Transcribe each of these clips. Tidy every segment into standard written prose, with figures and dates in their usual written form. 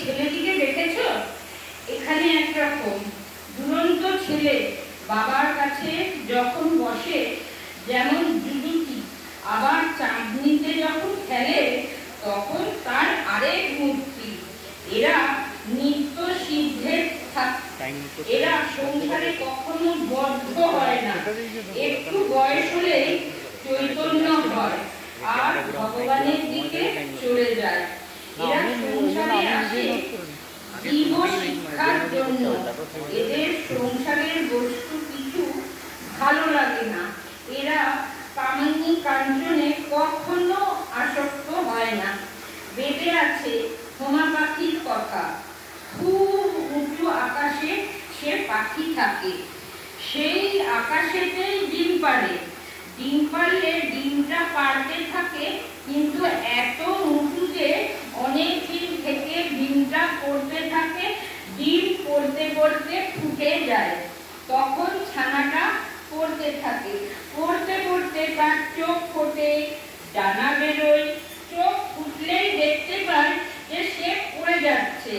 ছেলেটিকে দেখেছো? এখানে একরকম দুরন্ত ছেলে বাবার কাছে যখন বসে যেমন জুজুকি, আবার চাঁদনিতে যখন খেলে তখন তার আরেক মূর্তি। এরা নিত্য সিদ্ধের এরা সংসারে কখনো বদ্ধ হয় না। একটু বয়স হলেই চৈতন্য হয় আর ভগবানের দিকে চলে যায়। এরা সংসারে আসে জীব শিক্ষার জন্য। এদের সংসারের বস্তু কিছু ভালো লাগে না। এরা কামিনী কাঞ্চনে কখনো আসক্ত হয় না। বেদে আছে হোমা পাখির কথা। খুব উঁচু আকাশে সে পাখি থাকে, সেই আকাশেতেই ডিম পাড়ে। ডিম পারলে ডিমটা পাড়তে থাকে, কিন্তু এত উঁচুতে অনেক দিন থেকে ডিমটা পড়তে থাকে। ডিম পড়তে পড়তে ফুটে যায়, তখন ছানাটা পড়তে থাকে। পড়তে পড়তে তার চোখ ফোটে, ডানা বেরোয়। চোখ ফুটলেই দেখতে পায় যে সে পড়ে যাচ্ছে,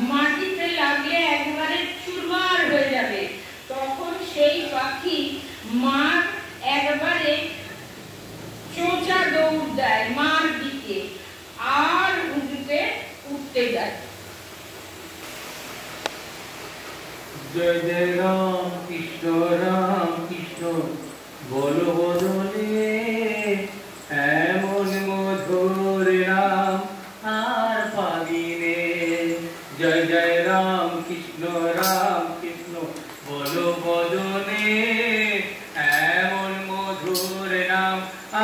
মাটিতে লাগলে একবারে চুরমার হয়ে যাবে। তখন সেই পাখি মার একবারে চোঁচা দৌড় দেয় মার দিকে, আর উঁচুতে উঠতে যায়। জয় জয় রাম কৃষ্ণ বলো বদলে এমন মধুর রাম আর পাবিনে। জয় জয় রাম কৃষ্ণ বলো বদলে এমন মধুর রাম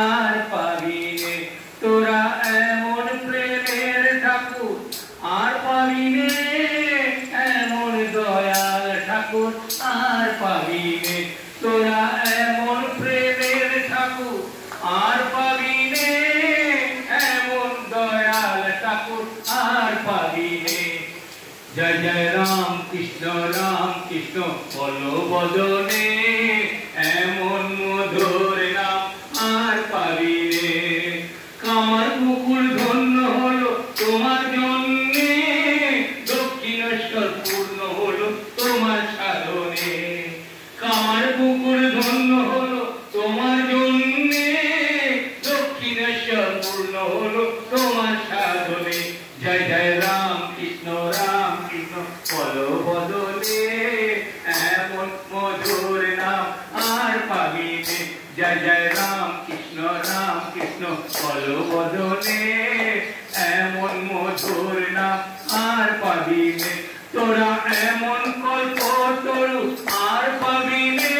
আর পাবিনে। তোরা এমন প্রেমের ঠাকুর আর পাবিনে, এমন দয়াল ঠাকুর আর পাবিনে। তোরা এমন প্রেমের ঠাকুর আর পাবিনে, এমন দয়াল ঠাকুর আর পাবিনে। জয় জয় রাম কৃষ্ণ বলো বদনে এমন মধুর নাম আর পাবিনে। কামার মুকুল ধন্য হলো তোমার জন্যে, দক্ষিণেশ্বর পূর্ণ হলো তোমার সাধনে। কামার মুকুল ধন্য হলো তোমার জন্যে, দক্ষিণেশ্বর পূর্ণ হলো তোমার সাধনে। জয় জয় রাম কৃষ্ণ বলো বদলে এমন মধুর নাম আর পাবিনে। জয় জয় রাম কৃষ্ণ বলো বদলে এমন মধুর নাম আর পাবিনে। তোরা এমন কল্প তরু আর পাবিনে,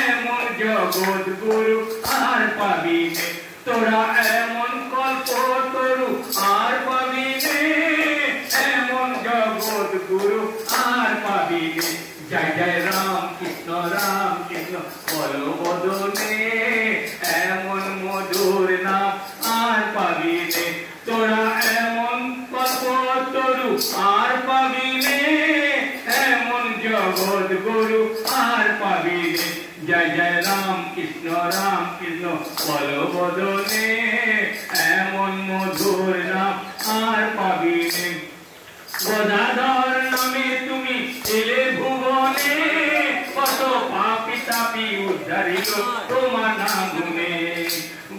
এমন জগৎ গুরু আর পাবিনে। তোরা এমন কল্প তরু আর পাবিনে, এমন জগৎ গুরু আর পাবিনে। জয় জয় রাম কৃষ্ণ বলো বদলে এমন মধুর নাম আর পাবিনে। তোরা এমন কল্প তরু আর পাবিনে, এমন জগৎ গুরু আর পাবিনে। জয় জয় রাম কৃষ্ণ বলো বদলে এমন মধুর নাম আর পাবিনে। গদাধর নামে তুমি এলে ভুবনে, কত পাপি তাপি উদ্ধারিল তোমার নাম গুণে।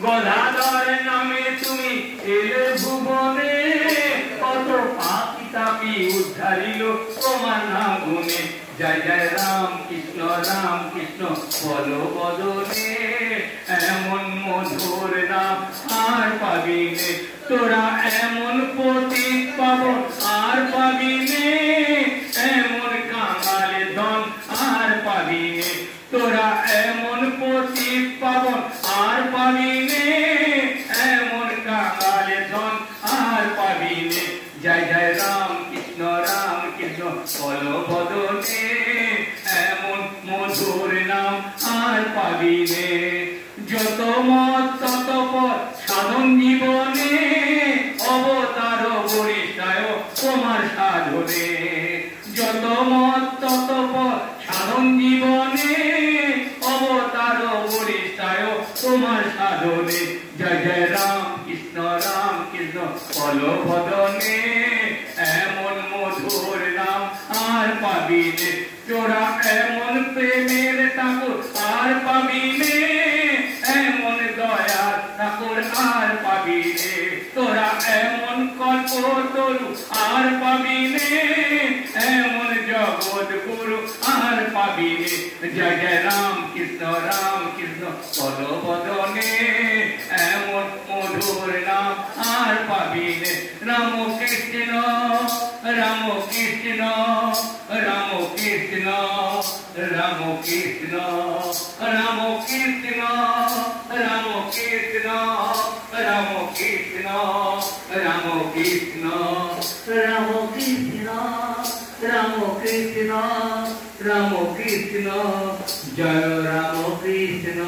গদাধর নামে তুমি এলে ভুবনে, কত পাপি তাপি উদ্ধারিল তোমার নাম গুণে। জয় জয় রাম কৃষ্ণ বলো বদলে এমন মধুর নাম আর পাবিনে। তোরা এমন পতিত পাবন আর পাবিনে, এমন কাঙালে ধন আর পাবিনে। তোরা এমন পতিত পাবন আর পাবিনে, এমন কাঙালে ধন আর পাবিনে। জয় জয় রাম কৃষ্ণ বলো বদলে এমন মধুর নাম আর পাবিনে। যত মত তত পথ সাধন জীবনে, অবতার বরিষ্ঠায় তোমার সাধনে। যত মত তত পথ সাধন জীবনে, অবতার বরিষ্ঠায় তোমার সাধনে। জয় জয় রাম কৃষ্ণ বলো বদনে তোরা এমন প্রেমের ঠাকুর আর পাবি নে, এমন দয়ার ঠাকুর আর পাবি নে, তোরা এমন কল্পতরু আর পাবি নে, এমন জগৎ গুরু আর পাবি নে। জয় জয় রাম কৃষ্ণ পদ বদনে, এমন মধুর নাম আর পাবি নে। রাম কৃষ্ণ রাম কৃষ্ণ রাম কৃষ্ণ রাম কৃষ্ণ রাম কৃষ্ণ রাম কৃষ্ণ রাম কৃষ্ণ রাম কৃষ্ণ রাম কৃষ্ণ রাম কৃষ্ণ রাম কৃষ্ণ জয় রাম কৃষ্ণ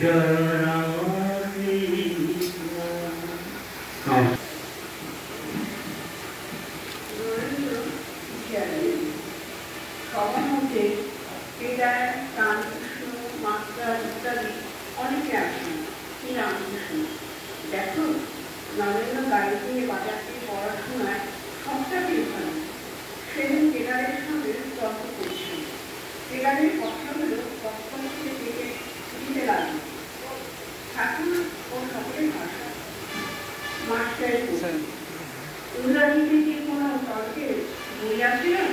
জয় রাম কৃষ্ণ। সবার মধ্যে কেদার, রামকৃষ্ণ, মাস্টার ইত্যাদি অনেকে আসেন। কি রামকৃষ্ণ দেখো, নরেন্দ্র গাড়ি দিয়ে বাজারটি পড়াশোনায় সবটাকে ওখানে। সেদিন কেদারের সঙ্গে তর্ক করছেন। কেদারের কথাগুলো তৎপর থেকে দিতে লাগলো। ঠাকুর ও সকলের ভাষা। মাস্টারের ইংরাজিতে কি কোনো তর্কের বই আছে না?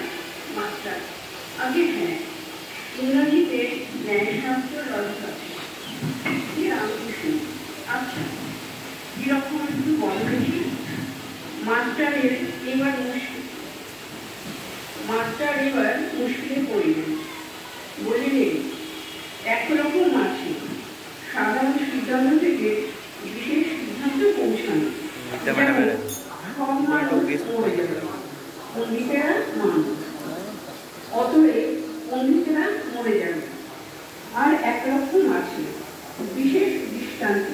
মাস্টার আগে হ্যাঁ, ইংরাজিতে ন্যায়শাস্ত্র রস আছে। কি রামকৃষ্ণ আচ্ছা, কিরকম একটু বল দেখি। মাস্টার এবার মুশকিলে পড়লেন। বলিলেন, একরকম আছে সাধারণ সিদ্ধান্ত থেকে বিশেষ সিদ্ধান্ত পৌঁছানো। সব মানুষ মরে যাবে, পণ্ডিতেরা মানুষ, অতএব পণ্ডিতেরা মরে যাবে। আর একরকম আছে বিশেষ দৃষ্টান্ত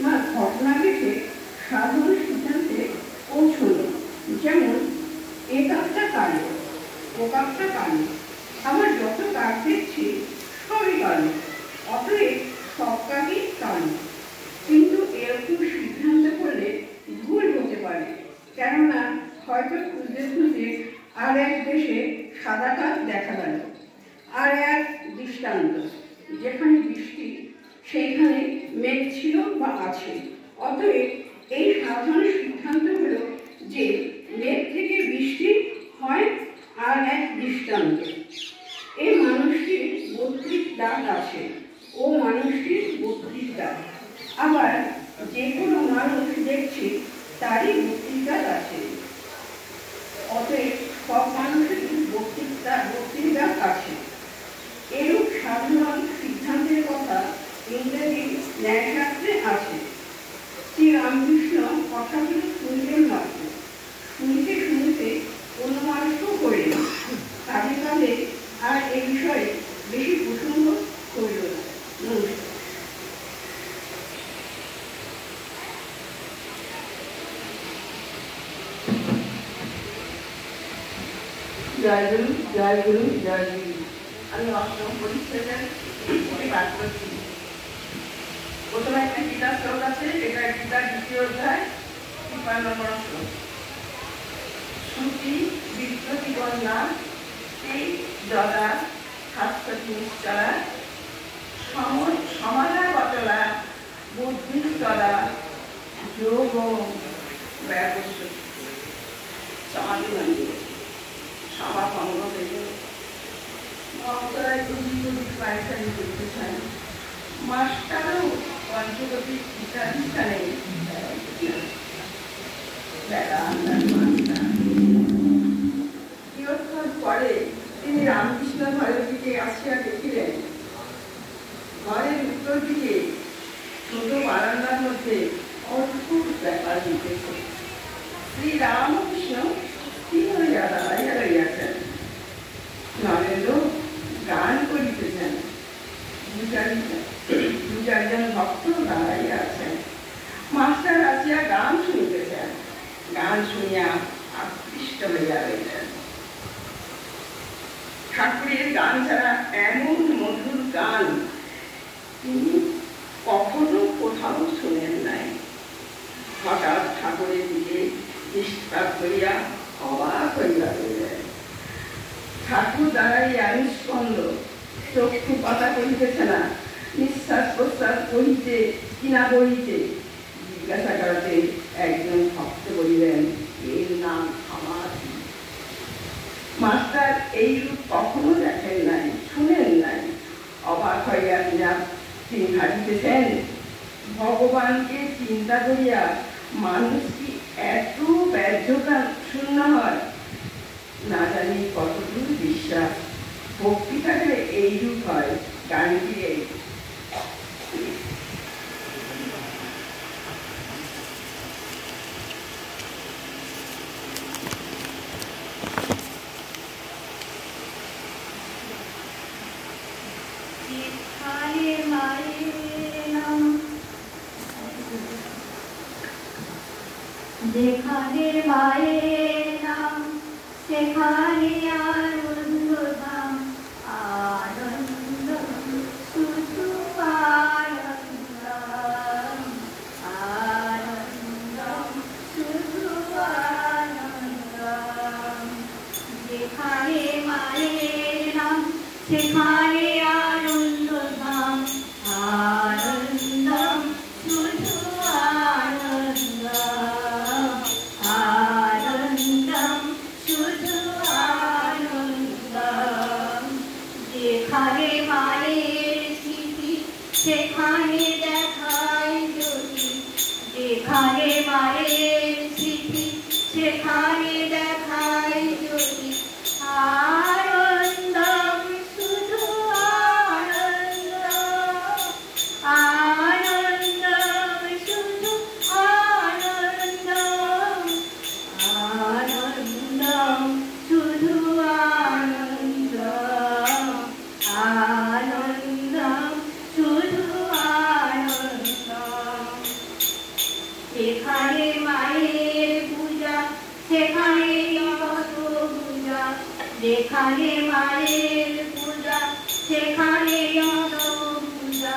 বা ঘটনা দেখে সাধারণ সিদ্ধান্তে পৌঁছলো। যেমন এ কাজটা কালো, ও কাজটা কালো, আবার যত কাজ দেখছি সবই কালো, অতএব সব কাজই কালো। কিন্তু এরকম সিদ্ধান্ত করলে ভুল হতে পারে, কেননা হয়তো খুঁজতে খুঁজতে আর এক দেশে সাদা কাজ দেখা গেল। আর এক দৃষ্টান্ত, যেখানে বৃষ্টি সেইখানে মেঘ ছিল বা আছে। অতএব এই সাধারণ সিদ্ধান্ত হলো যে মেঘ থেকে বৃষ্টি হয়। আর এক দৃষ্টান্ত, এই মানুষটির 32 দাঁত আছে, ও মানুষটির 32 দাঁত। আবার যে কোনো মানুষ দেখছি তারই 32 দাঁত আছে, অতএব সব মানুষের 32 দাঁত আছে। এরূপ সাধারণ সিদ্ধান্তের কথা ইংরেজি ন্যায়শাস্ত্রে আছে। শ্রী রামকৃষ্ণ কথাগুলো শুনলেন মাত্র, শুনতে শুনতে অনুমানিত করলেন। কাজে কাজে আর এ বিষয়ে বেশি প্রসঙ্গ করল না। নমস্কার। জয় গুরু, জয় গুরু, জয় গুরু। আমি অষ্টম পরিচ্ছেদের পাঠ করছি। প্রথমে একটা গীতার শ্লোক আছে, এটা গীতার 2য় অধ্যায় 53 নম্বর শ্লোক। শ্রুতি বিদ্যুতি কন্যা সেই যদা শাস্ত্রী নিশ্চলা সমাজা বচলা বুদ্ধি তদা যোগ ব্যবস্থা সমাধি মন্দির সমাভঙ্গ থেকে ভক্তরাই গুলি পায়খানি করতে চান। মাস্টারও পঞ্চগতি শিক্ষাধিষ্ঠানে কিয়ৎক্ষণ পরে তিনি রামকৃষ্ণ ঘরের দিকে আসিয়া দেখিলেন, ঘরের উত্তর দিকে ছোট বারান্দার মধ্যে অদ্ভুত ব্যাপার হইতেছে। শ্রী রামকৃষ্ণ স্থির হইয়া দাঁড়াইয়া রইয়াছেন। নরেন্দ্র গান করিতেছেন। দু চারজন ভক্ত দাঁড়াইয়া আছেন। মাস্টার আসিয়া গান শুনিতেছেন। গান শুনিয়া আকৃষ্ট হইয়া রইলেন। ঠাকুরের গান ছাড়া এমন মধুর গান তিনি কখনো কোথাও শুনেন নাই। হঠাৎ ঠাকুরের দিকে দৃষ্টিপাত করিয়া অবাক হইয়া রইলেন। ঠাকুর দাঁড়াইয়া নিষ্পন্দ, চক্ষু পাতা করিতেছে না, নিঃশ্বাস প্রশ্বাস বহিতে কিনা বহিতে। জিজ্ঞাসা করাতে একজন ভক্ত বলিলেন, এর নাম সমাধি। মাস্টার এই রূপ কখনো দেখেন নাই, শুনেন নাই। অবাক হইয়া তিনি ভাবিতেছেন, ভগবানকে চিন্তা করিয়া মানুষ কি এত ব্যর্থতা শূন্য হয়? না জানি কতদূর বিশ্বাস। ভক্তি থাকলে এইরূপ হয়। গানটি এই। যেখানে মায়ের নাম সেখানে আনন্দধাম, আনন্দ শুধু আনন্দ, আনন্দ শুধু আনন্দ। যেখানে মায়ের নাম সেখানে আনন্দধাম, আনন্দ শুধু আনন্দ, আনন্দম শুধু আনন্দম। যেখানে মায়ের স্মৃতি সেখানে দেখায় জ্যোতি, যেখানে মায়ের স্মৃতি সেখানে দেখায় জ্যোতি, আনন্দম শুধু আনন্দ, আনন্দম শুধু আনন্দ, আনন্দম শুধু আনন্দ, আনন্দম শুধু আনন্দ। যেখানে মায়ের পূজা সেখানে কত পূজা, যেখানে মায়ের পূজা সেখানে কত পূজা,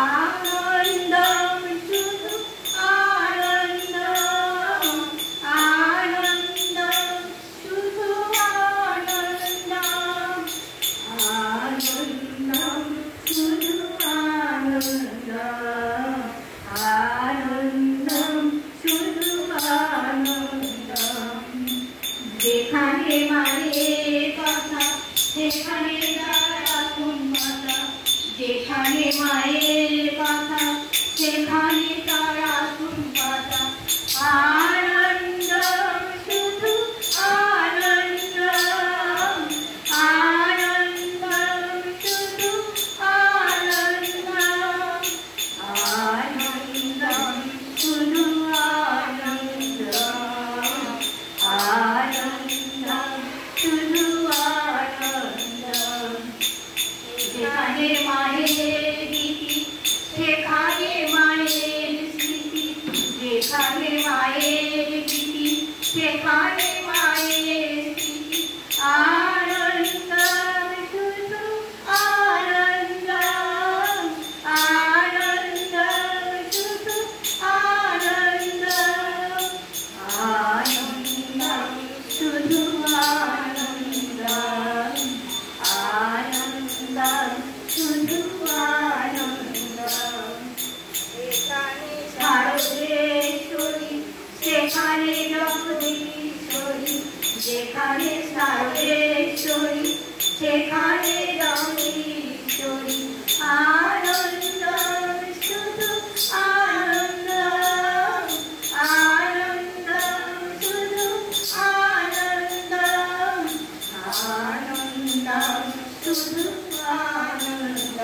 আনন্দম শুধু আনন্দ, আনন্দম শুধু আনন্দ, আনন্দম শুধু আনন্দ, আনন্দম শুধু আনন্দ। যেখানে মায়ের কথা সেখানে তারা মাতা, যেখানে মায়ের কথা সেখানে তারা পাতা, আনন্দম শুধু আনন্দ, আনন্দম শুধু আনন্দ, আনন্দম শুধু আনন্দ, আনন্দম শুধু আনন্দ। যেখানে মায়ের গীতি সেখানে মায়ের স্মৃতি, যেখানে মায়ের গীতি সেখানে মায়ের স্মৃতি, আনন্দম শুধু আনন্দ, আনন্দম শুধু আনন্দ, আনন্দম শুধু আনন্দ, আনন্দম শুধু আনন্দ। যেখানে শারদেশ্বরী সেখানে জগদীশ্বরী, যেখানে শারদেশ্বরী সেখানে জগদীশ্বরী, আনন্দম শুধু আনন্দ, আনন্দম শুধু আনন্দ, আনন্দম শুধু আনন্দ,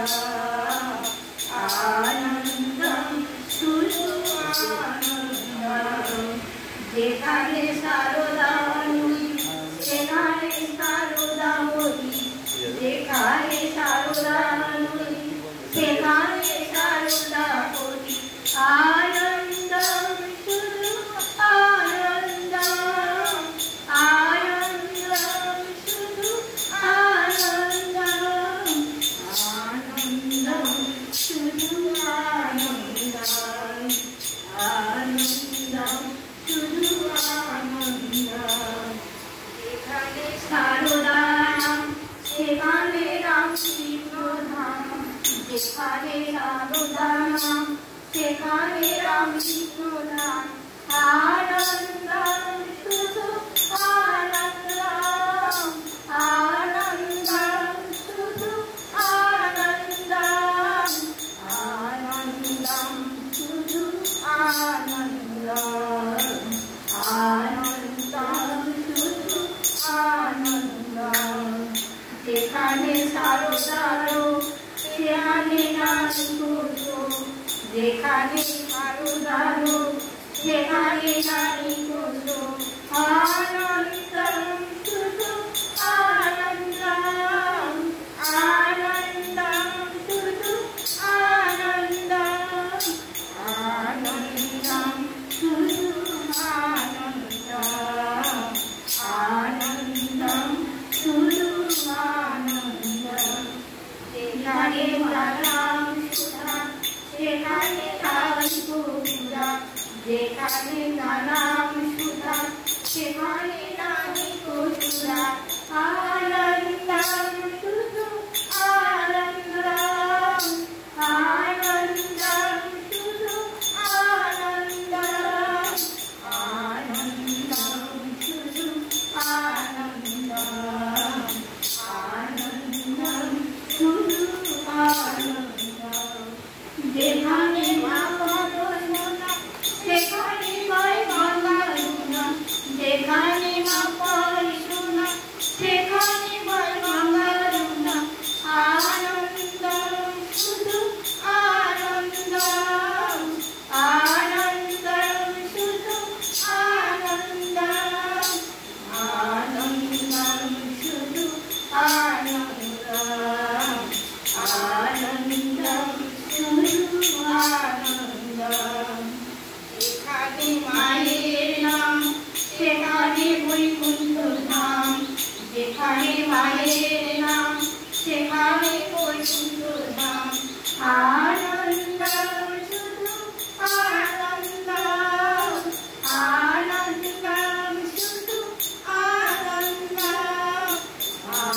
আনন্দম শুধু আনন্দ। যেখানে সারদা নদী সেখানে সারদাময়ী, যেখানে সারদা নদী সেখানে সারদাময়ী, আনন্দম শুধু আনন্দ, আনন্দম শুধু আনন্দ, আনন্দম শুধু আনন্দ, আনন্দম শুধু আনন্দ। যেখানে সারদা যেখানে সারদা নাম সেখানে রামকৃষ্ণ নাম আনন্দম শুধু আনন্দম আনন্দম শুধু আনন্দম আনন্দম শুধু আনন্দম আনন্দম শুধু আনন্দম যেখানে সারদারো সেখানে নারী পুরুষ যেখানে সারদারো সেখানে নারী পুরুষ আনন্দম শুধু আনন্দম আনন্দম শুধু আনন্দম আনন্দম শুধু আনন্দম আনন্দম শুধু আনন্দম যেখানে নাম সুধা সেখানে তাই পূজা যেখানে নাম সুধা সেখানে নামি পূজা আনন্দম শুধু আনন্দম আনন্দম শুধু আনন্দম আনন্দম শুধু আনন্দম আনন্দম শুধু আনন্দম যেখানে মা পদনা সেখানে কয় গঙ্গা যমুনা যেখানে মা পদনা সেখানে কয় গঙ্গা যমুনা আনন্দম শুধু আনন্দম আনন্দম শুধু আনন্দম আনন্দম শুধু আনন্দম আনন্দম শুধু আনন্দম যেখানে মায়ের নাম সেখানে বৈকুণ্ঠ ধাম যেখানে মায়ের নাম সেখানে বৈকুণ্ঠ ধাম আনন্দম শুধু আনন্দম আনন্দম শুধু আনন্দম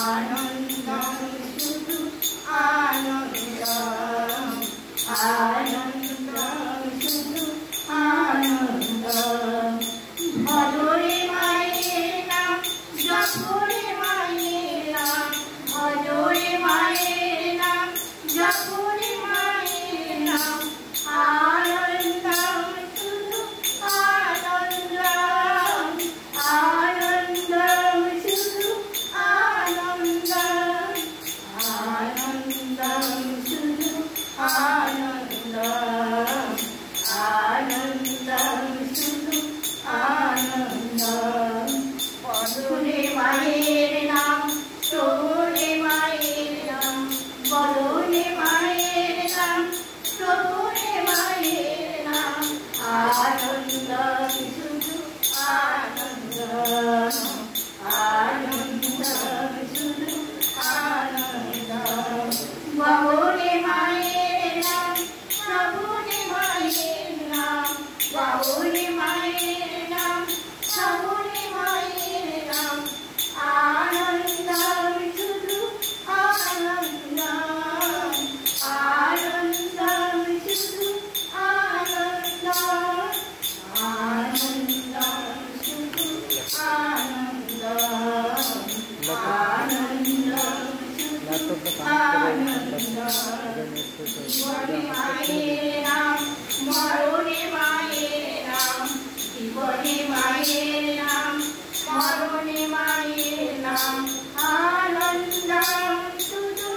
আনন্দম শুধু আনন্দম আনন্দম শুধু আনন্দম ভজরে মায়ের নাম জপরে মায়ের নাম ভজরে মায়ের নাম জপরে মায়ের নাম আনন্দম শুধু আনন্দম আনন্দম শুধু আনন্দম আনন্দম শুধু আনন্দম আনন্দম শুধু আনন্দম বদলে মায়ের নাম প্রভুরে মায়ের নাম বদলে মায়ের নাম প্রভুরে মায়ের নাম আনন্দম শুধু আনন্দম আনন্দম শুধু আনন্দম বদলে মায়ের নাম প্রভুরে মায়ের নাম বদলে মায়ের নাম প্রভুরে মায়ের নাম আনন্দম শুধু আনন্দম আনন্দম শুধু আনন্দম আনন্দম শুধু আনন্দম আনন্দম শুধু আনন্দম জীবনে মায়ের নাম মরণে মায়ের নাম জীবনে মায়ের নাম মরণে মায়ের নাম আনন্দম শুধু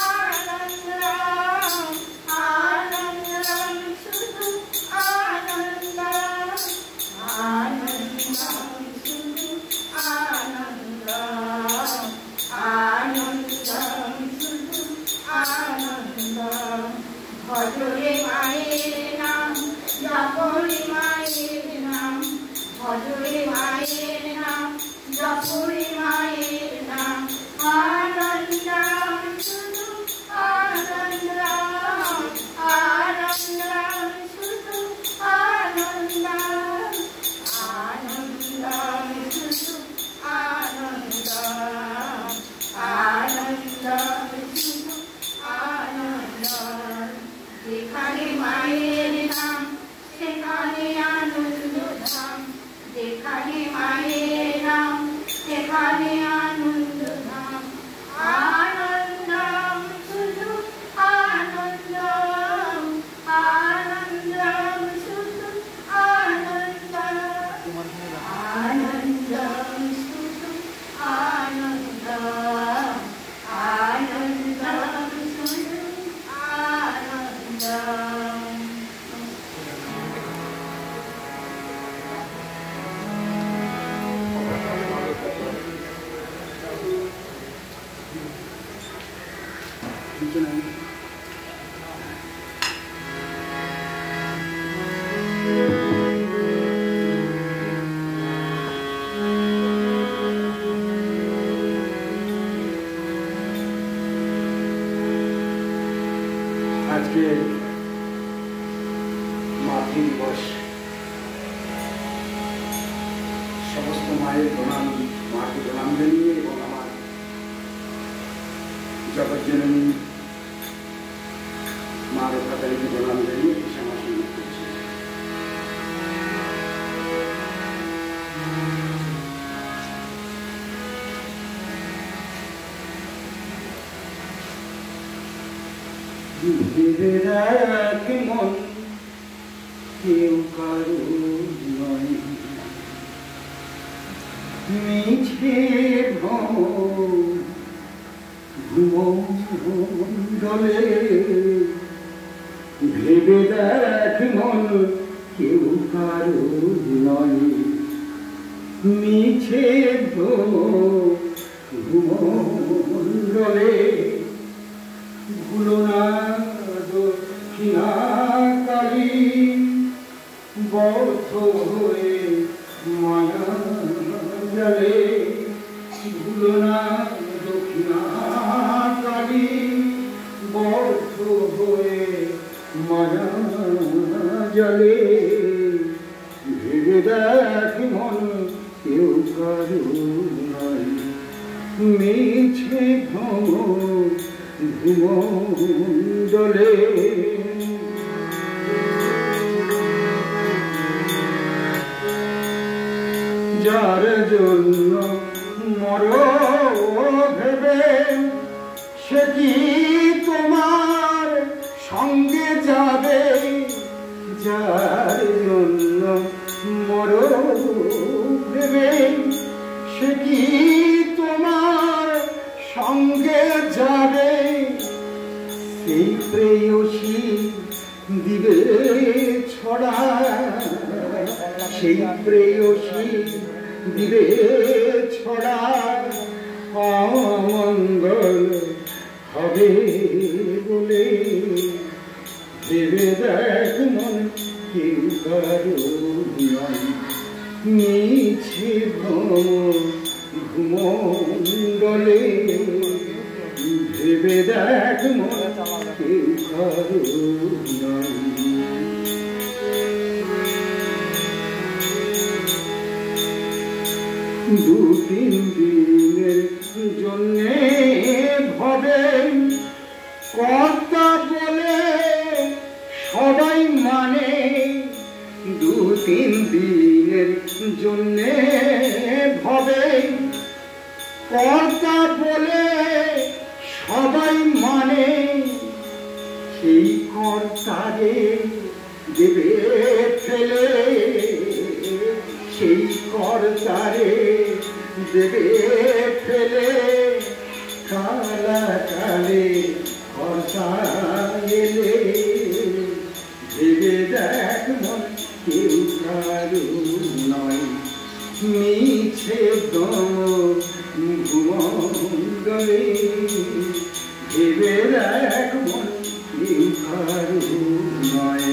আনন্দম আনন্দম শুধু আনন্দম আনন্দম শুধু আনন্দম আনন্দম শুধু আনন্দম ভজরে মায়ের নাম জপরে মায়ের নাম ভজরে মায়ের আজকে মাতৃদিবস। সমস্ত মায়ের প্রণাম, মাকে প্রণাম জানিয়ে এবং আমার জগৎজননী মা রক্ষাকারীকে প্রণাম জানিয়ে আমার শুরু করছি। ভেবে রাখ মন কেউ কারো নয়, মিছে ঘুমলে। ভেবে দেখ মন কেউ কারো নয়, মিছে ঘুমলে। ভুলো না দক্ষিণাকালী বদ্ধ হয়ে মায়া জালে। ভুলো না দক্ষিণাকালী বদ্ধ হয়ে মায়া জালে। ভেবে দেখ মন কেউ কারো নয়, মিছে ঘুমলে। যার জন্য মর ভেবে সে কি তোমার সঙ্গে যাবে? যার জন্য মর ভেবে সে কি তোমার সঙ্গে যাবে? সেই প্রেয়সী দিবে ছড়া, সেই প্রেয়সী দিবে ছড়া। অমঙ্গল হবে বলে ভেবে দেখ মন কেউ কারো নয়, মিছে ঘুমণ্ডলে। ভেবে দেখ মন কেউ কারো নয়। দু তিন দিনের জন্যে ভবে কর্তা বলে সবাই মানে। দু তিন দিনের জন্যে ভবে কর্তা বলে সবাই মানে। সেই কর্তারে দেবে ফেলে, সেই কর্তারে দেবে ফেলে। কালাকালে কর্তা এলে ভেবে দেখ মন কেউ কারো নয়, মিছে ঘুমণ্ডলে। ভেবে দেখ মন কেউ কারো নয়।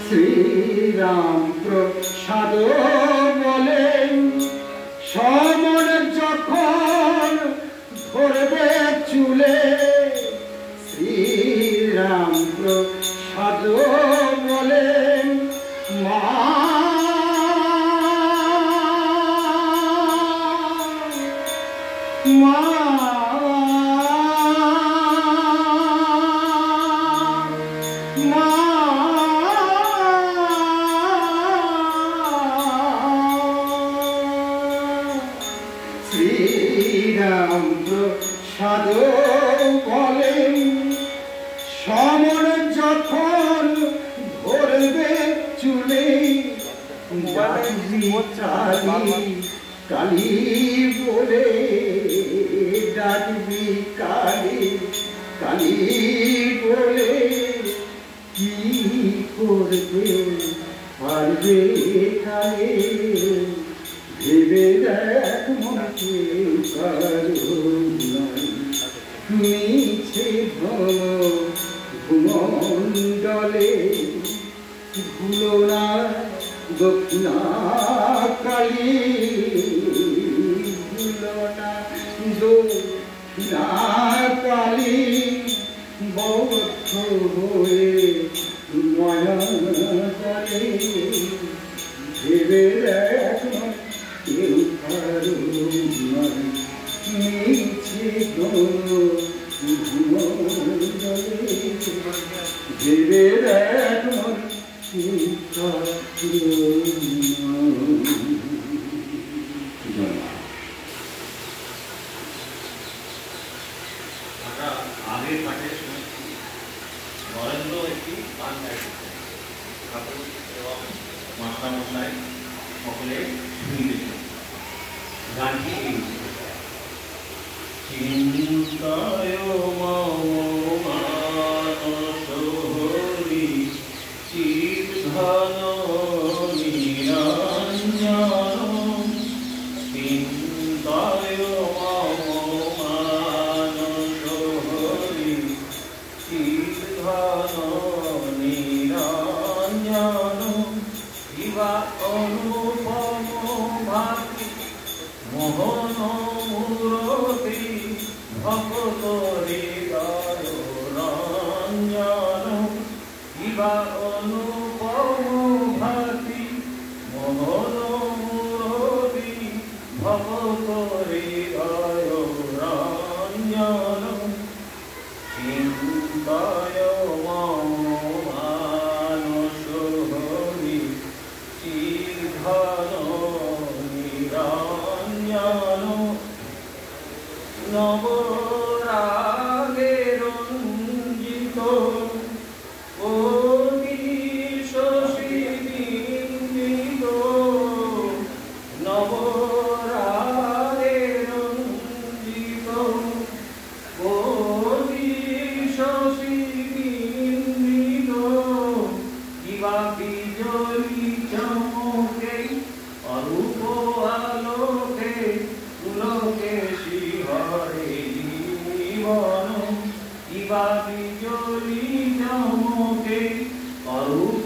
শ্রীরাম প্রসাদ বলেন সমন যখন ধরবে চুলে। শ্রীরাম প্রসাদ বলেন মা শ্রীরাম প্রসাদ বলেন সমন যখন ধরবে চুলে। কালী বলে ডাকবি কালী, কালী বলে কি করবে পারবে কালে। ভেবে দেখ মন কেউ কারো নাই মিছে ভূমণ্ডলে ভুলো না দক্ষিণা কালী ভুলো না দক্ষিণা কালী বদ্ধ হয়ে নয়নতলে ভেবে দেখ কেউ কারো নাই মিছে ভূমণ্ডলে ভেবে দেখ আগের পাঠে নরেন্দ্র একটি গান গাইতেছে ঠাকুর এবং মাস্টারমশাই সকলে শুনিতেছেন। গানটি চিন্তায় মানসহরি চিদ্ঘন নিরঞ্জন চিন্তায় মানসহরি চিদ্ঘন নিরঞ্জন ইবা অনুপম ভাতি মোহন মূরতি ভক্ত হৃদয় রঞ্জন ইবা অনুপম ভাতি মোহন মূরতি ভক্ত হৃদয় রঞ্জন চিন্তায় মানসহরি চিদ্ঘন নিরঞ্জন নবরাগে রঞ্জিত শশীবিন্দিত নবরাগে রঞ্জিত শশীবিন্দিত কিবা বিজয়ী চমকে অরূপ আলোকে পুলকে শিহরে জীবন কিবা বিজয়ী চমকে অরূপ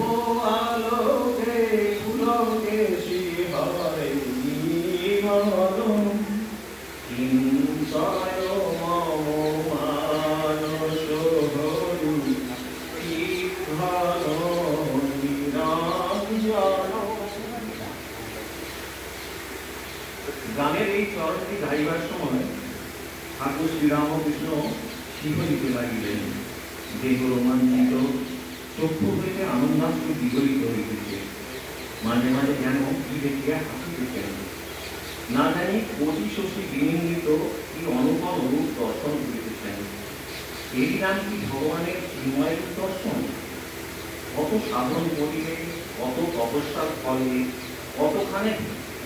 আলোকে পুলকে শিহরে জীবন চিন্তায় মম মানসহরি চিদ্ঘন নিরঞ্জন। গানের এই চরণটি গাইবার সময় ঠাকুর শ্রীরামকৃষ্ণ শিহরিতে লাগিলেন। দেহ রোমাঞ্চিত, চক্ষু হইতে আনন্দাশ্রু বিগলিত হইতেছে। মাঝে মাঝে যেন কি দেখিয়া হাসিতেছেন। না জানি কোটি শশী বিনিন্দিত কি অনুপম রূপ দর্শন করিতেছেন। এই নাম কি ভগবানের চিন্ময় রূপ দর্শন? কত সাধন করিলে, কত তপস্যার ফলে, কতখানে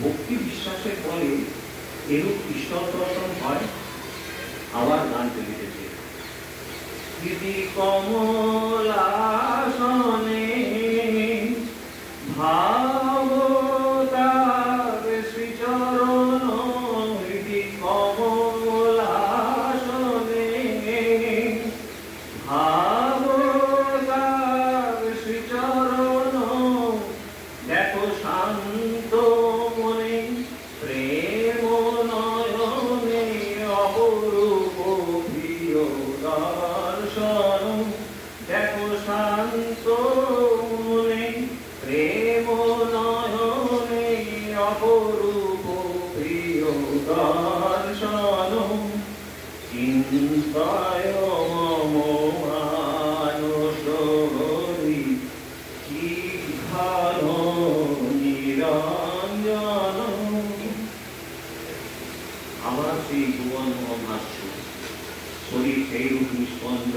ভক্তি বিশ্বাসের ফলে এরূপ ঈশ্বর দর্শন হয়। আবার গান চলিতেছে। দিদি কমলাসনে ভাবতার শ্রীচরণ দিদি কমলাসনে ভাবতার শ্রীচরণ দেখো শান্ত মনে প্রেম নয়নে অপরূপ প্রিয় দর্শন দেখো শান্ত মনে প্রেম নয়নে অপরূপ প্রিয় দর্শন চিন্তায় মম মানসহরি চিদ্ঘন নিরঞ্জন। আবার সেই ভুবন ভাষ্য শরীর সেই রূপ নিষ্পন্দ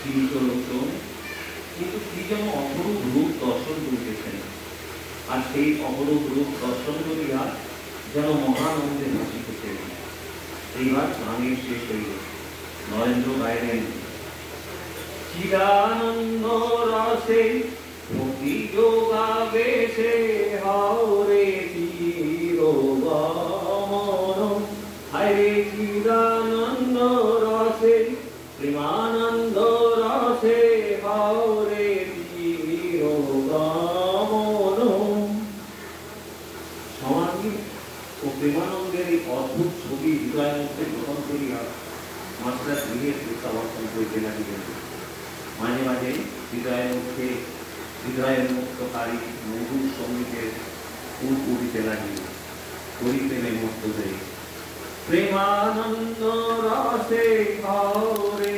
চিন্তলোচন, কিন্তু কি যেন অপরূপ রূপ দর্শন করিতেছেন। আর সেই অপরূপ রূপ দর্শন করিয়া যেন মহানন্দে ভাসিতেছেন। এইবার গানের শেষ হইল। নরেন্দ্র গাইলেন চিদানন্দ রসে ভক্তি যোগাবেশে হাওরে চির সমাধি ও প্রেমানন্দের এই অদ্ভুত ছবি হৃদয়ের মধ্যে গ্রহণ করিয়া মাত্রা গৃহে প্রত্যাবর্তন করিতে লাগিলেন। মাঝে মাঝে হৃদয়ের মুক্তকারী মধুর সঙ্গীতের ফুল উঠিতে লাগিল। হরিপ্রেমে মুক্ত হয়ে প্রেমানন্দ রসে ঘরে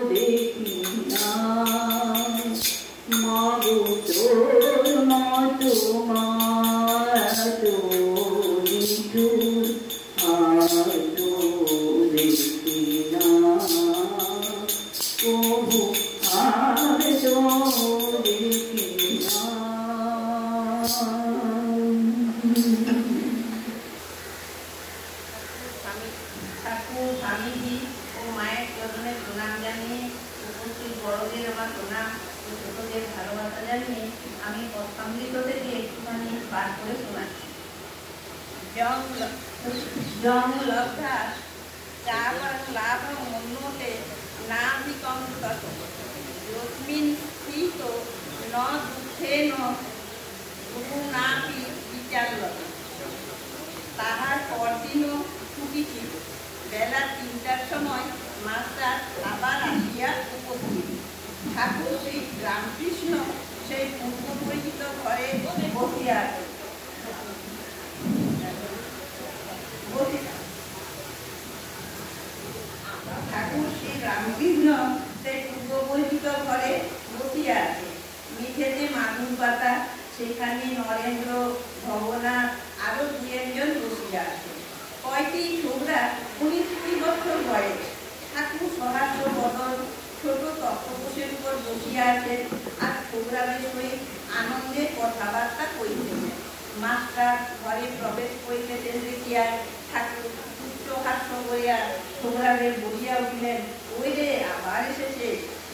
দেখি না মাগো তোর মতো মাতো নিঠুর আজো দেখি না প্রভু আজো দেখি না। ঠাকুর স্বামীজি ও মায়ের চরণে প্রণাম জানিয়ে উপস্থিত বড়দের আমার প্রণাম ও ছোটদের ভালোবাসা জানিয়ে আমি পদ্মামৃত থেকে একটুখানি পাঠ করে শোনাচ্ছি। জং লব্ধা চাপং লাভং মন্যতে নাধিকং তত যস্মিন স্থিত ন দুঃখেন গুরুণাপি বিচারলত। তাহার পরদিনও ছুটি ছিল। বেলা 3টার সময় মাস্টার আবার আসিয়া উপস্থিত। ঠাকুর শ্রী রামকৃষ্ণ সেই পূর্ব পরিচিত ঘরে বসিয়া আছে। ঠাকুর শ্রী রামকৃষ্ণ সেই পূর্ব পরিচিত ঘরে বসিয়া আছে। মেঝেতে মাদুর পাতা, সেখানে নরেন্দ্র, ভবনা আরো 2-1 জন বসিয়া আছে। কয়টি ছোকরা 19-20 বছর বয়স। ঠাকুর সহাস্য বদন ছোট তক্তপোষের উপর বসিয়া আছেন আর ছোকরাদের সহিত আনন্দে কথাবার্তা করিতেছেন। মাস্টার ঘরে প্রবেশ করিতেছেন দেখিয়া ঠাকুর উচ্চ হাস্য করিয়া ছোকরাদের বলিয়া উঠিলেন, ওই রে আবার এসেছে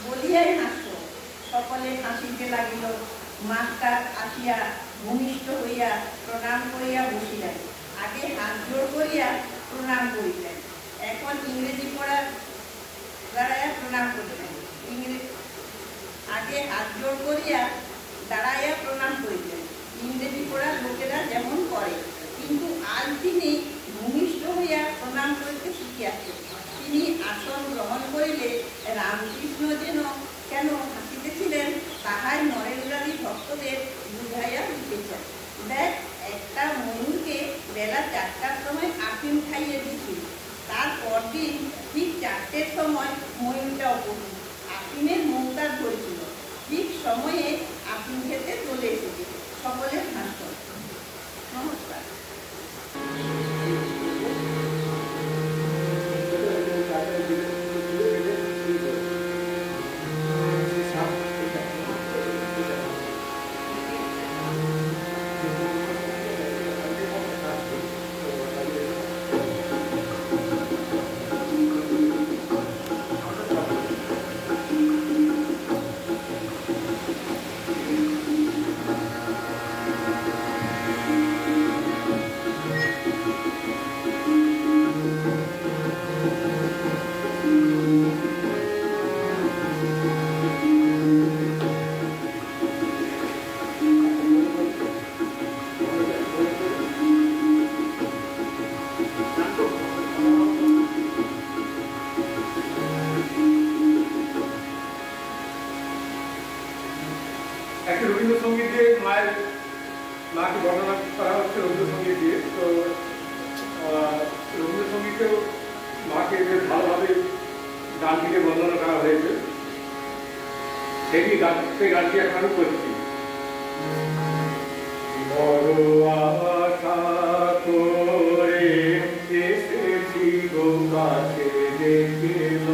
বলিয়াই হাস্য। সকলে হাসিতে লাগিল। মাস্টার আসিয়া ভূমিষ্ঠ হইয়া প্রণাম করিয়া বসিলেন। আগে হাত জোড় করিয়া প্রণাম করিলেন, এখন ইংরেজি পড়া দাঁড়াইয়া প্রণাম করিলেন। আগে হাত জোড় করিয়া দাঁড়াইয়া প্রণাম করিলেন, ইংরেজি পড়া লোকেরা যেমন করে। কিন্তু আজ তিনি ভূমিষ্ঠ হইয়া প্রণাম করিতে শিখিয়াছেন। তিনি আসন গ্রহণ করিলে রামকৃষ্ণ যেন কেন হাসিতেছিলেন তাহাই নরেন্দ্রাদি ভক্তদের বুঝাইয়া দিতেছেন। দেখ, একটা ময়ূরকে বেলা 4টার সময় আফিম খাইয়ে দিয়েছিল। তারপর দিন ঠিক 4টের সময় ময়ূরটা উপস্থিত। আফিমের মৌতার ধরেছিল। ঠিক সময়ে আফিম খেতে চলে এসেছে। সকলের হাস্য। নমস্কার। একটা রবীন্দ্রসঙ্গীত দিয়ে মাকে বর্ণনা করা হচ্ছে রবীন্দ্রসঙ্গীত দিয়ে। তো রবীন্দ্রসঙ্গীতেও মাকে বেশ ভালোভাবে গানটিকে বর্ণনা করা হয়েছে। সেই গানটি এখন আমি করছি। বড় আশা করে এসেছি গো কাছে দেখিল,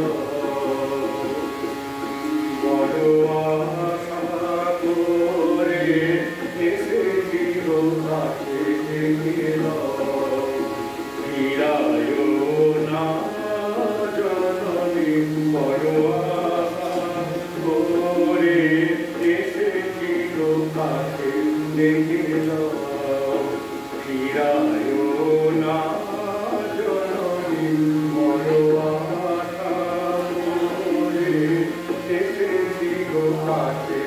বড় আশা করে এসেছি গো কাছে দেখিল, ফিরায় না জননী, বড় আশা করে এসেছি গো কাছে দেখিল, ফিরায় না জননী, বড় আশা করে এসেছি গো কাছে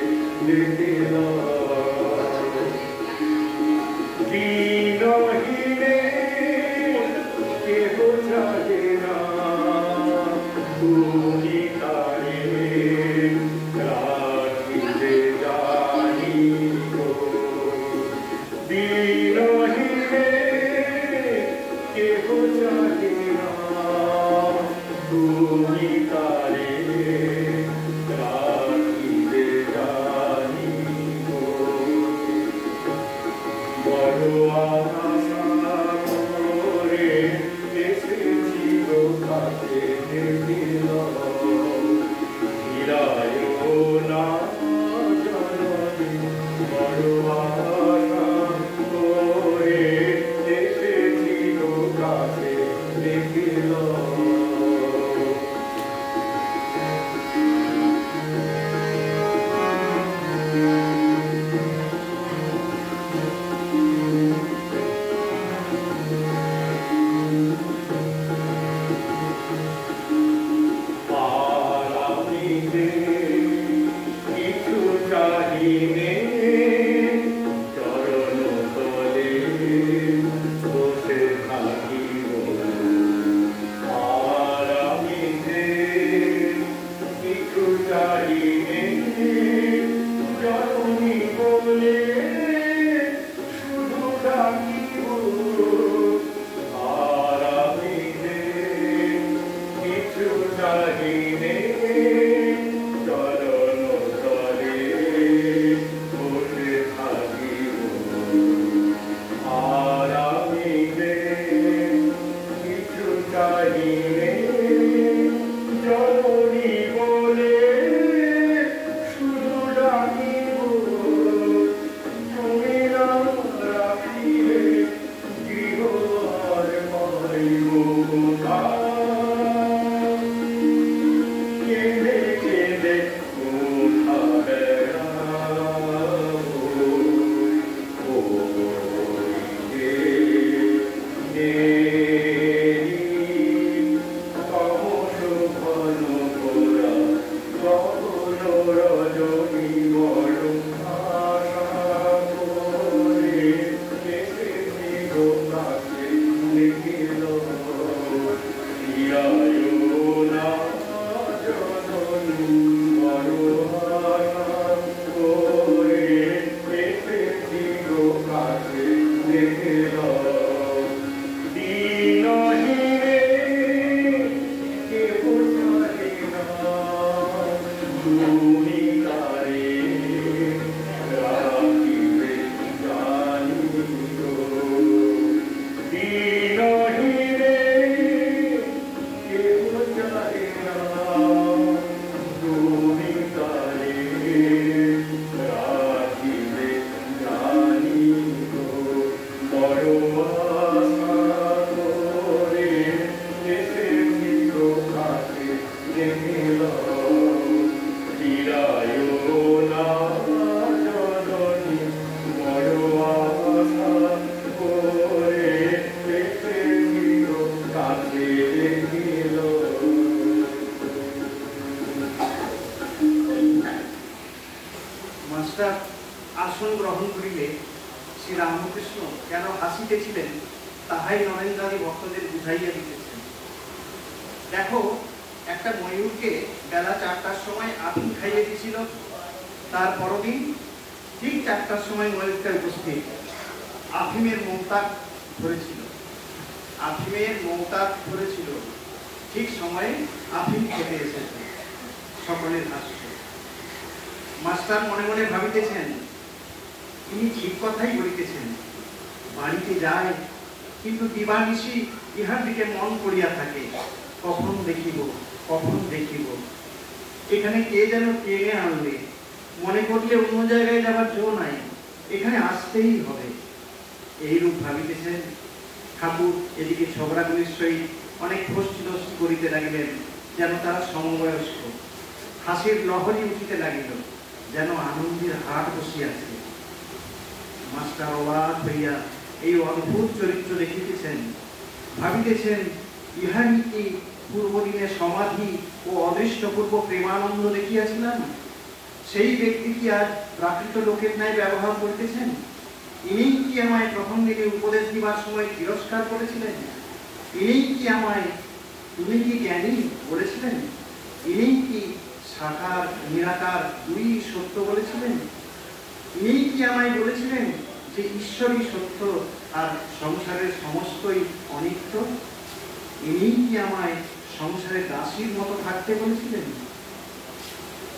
দেখিল, দিনহীনে কেহ জানে না তুমি তারে রাখিতে জানি গো, দিনহীনে কেহ জানে না তুমি তারে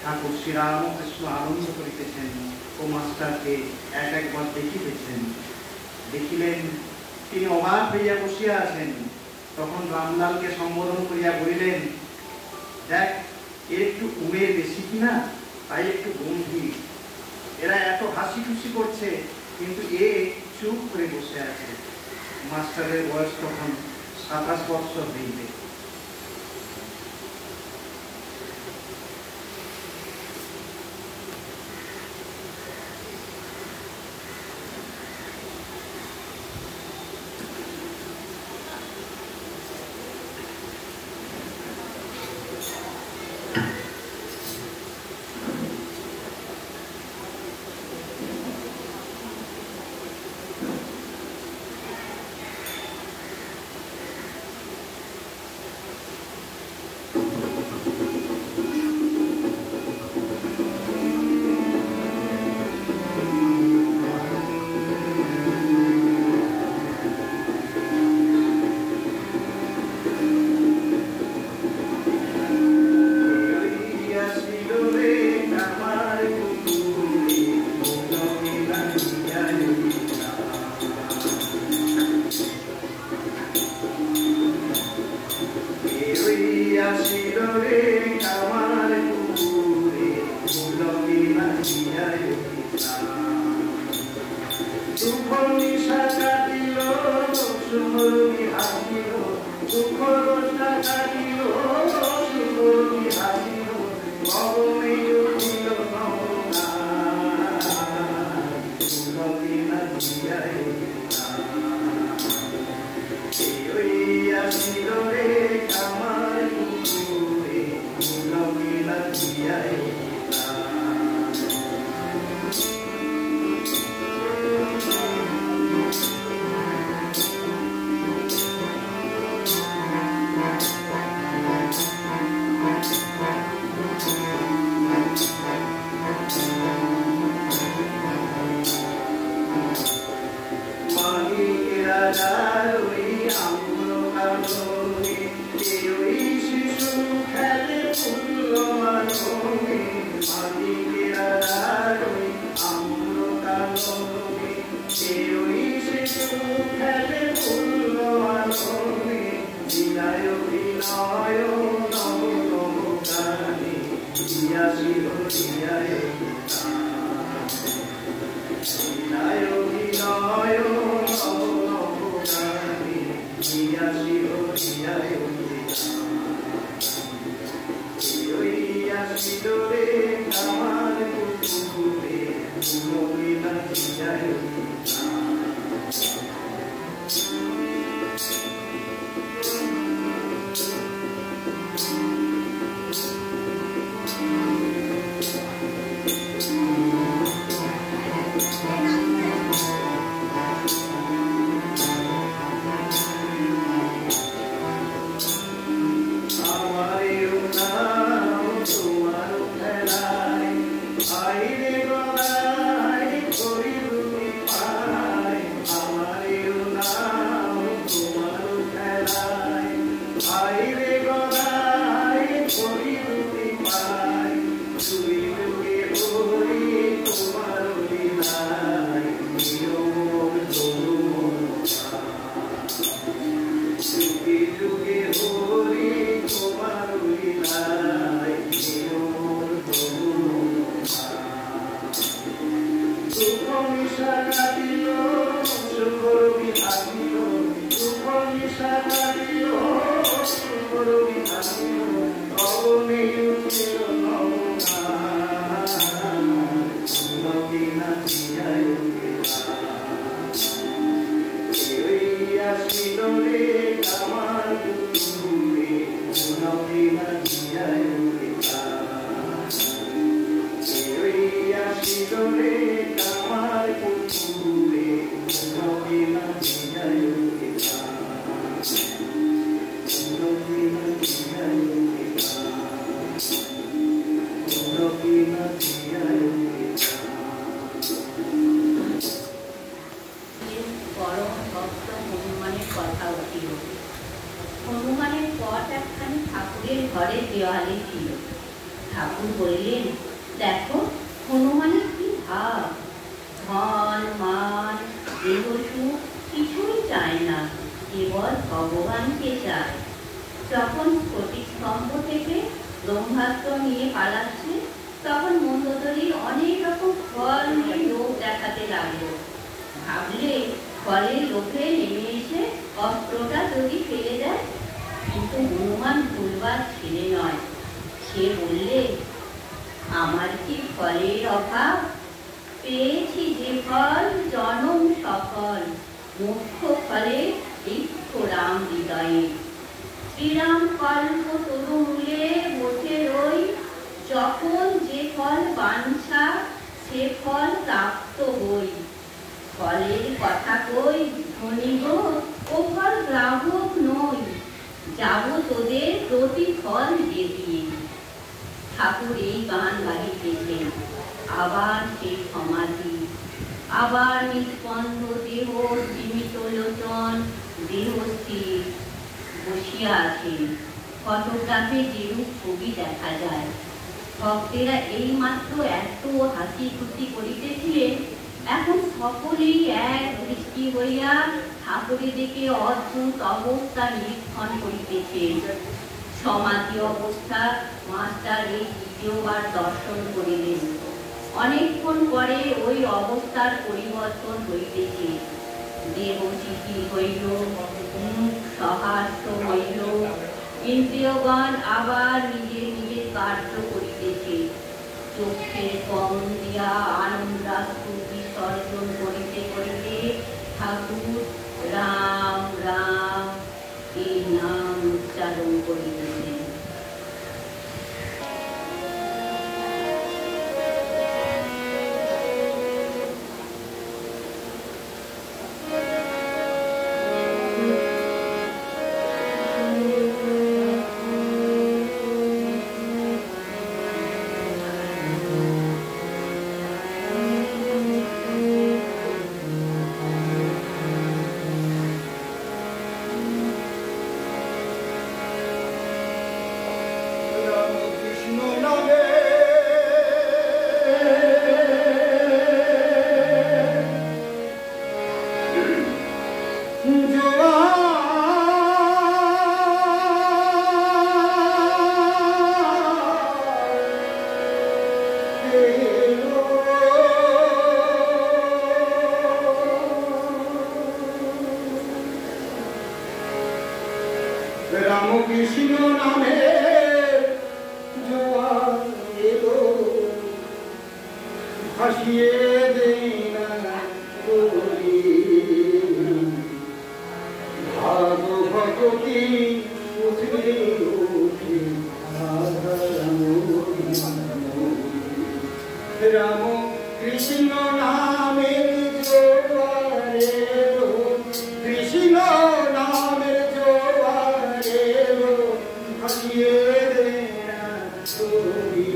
ঠাকুর শ্রীরামকৃষ্ণ আনন্দ করিতেছেন ও মাস্টারকে এক একবার দেখিতেছেন। দেখিলেন তিনি অবাক হইয়া বসিয়া আছেন। তখন রামলালকে সম্বোধন করিয়া বলিলেন, দেখ এর একটু উমের বেশি কিনা, তাই একটু গম্ভীর। এরা এত হাসি খুশি করছে কিন্তু এ চুপ করে বসে আছে। মাস্টারের বয়স তখন 27 বৎসর হইবে। কৃষ্ণ নামে জোয়ার এলো ভাসিয়ে দেই না করি ভাগবতী উঠে উঠে রাম কৃষ্ণ নামের জোয়ারে কৃষ্ণ নামের জোয়ারে ভাসিয়ে দেই না করি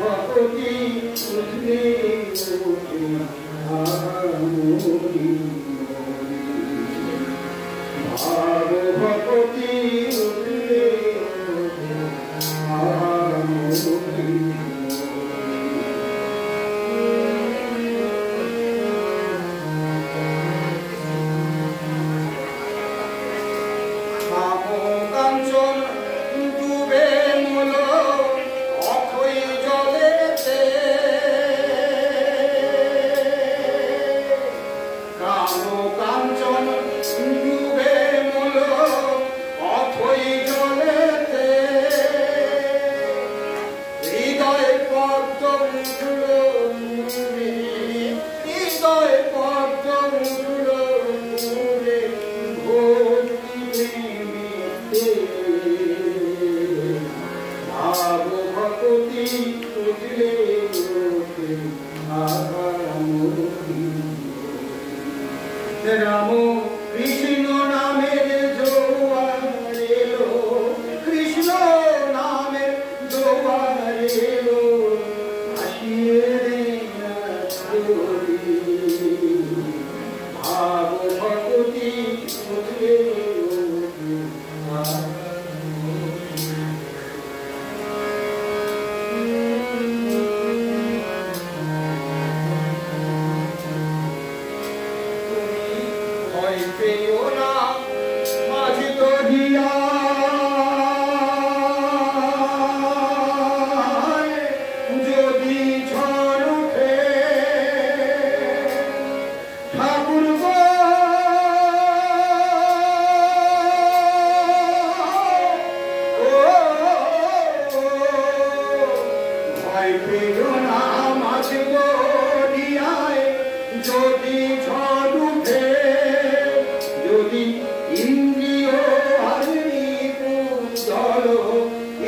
ভাগবতী উঠে উঠে ভাগবতী উঠে কাঞ্চন ডুবে মূল অথই জলেতে কাঞ্চন ডুবে মূল অথই জলেতে হৃদয় পদ্ম মুঠল মুড়ে হৃদয় পদ্ম মুঠল মুড়ে ভক্তি ভাগবতী উঠলে রাম কৃষ্ণ নামের জোয়ার এলো কৃষ্ণ নামের জোয়ার এলো ভাসিয়ে দেই না করি ভাগবতী উঠলে ভয় পেও না মাঝি দরিয়া যদি ঝড় উঠে ঠাকুর গো ভয় পেও না মাঝি দরিয়ায় যদি ঝড় উঠে যদি ইন্দ্রিয় আর নিপুদল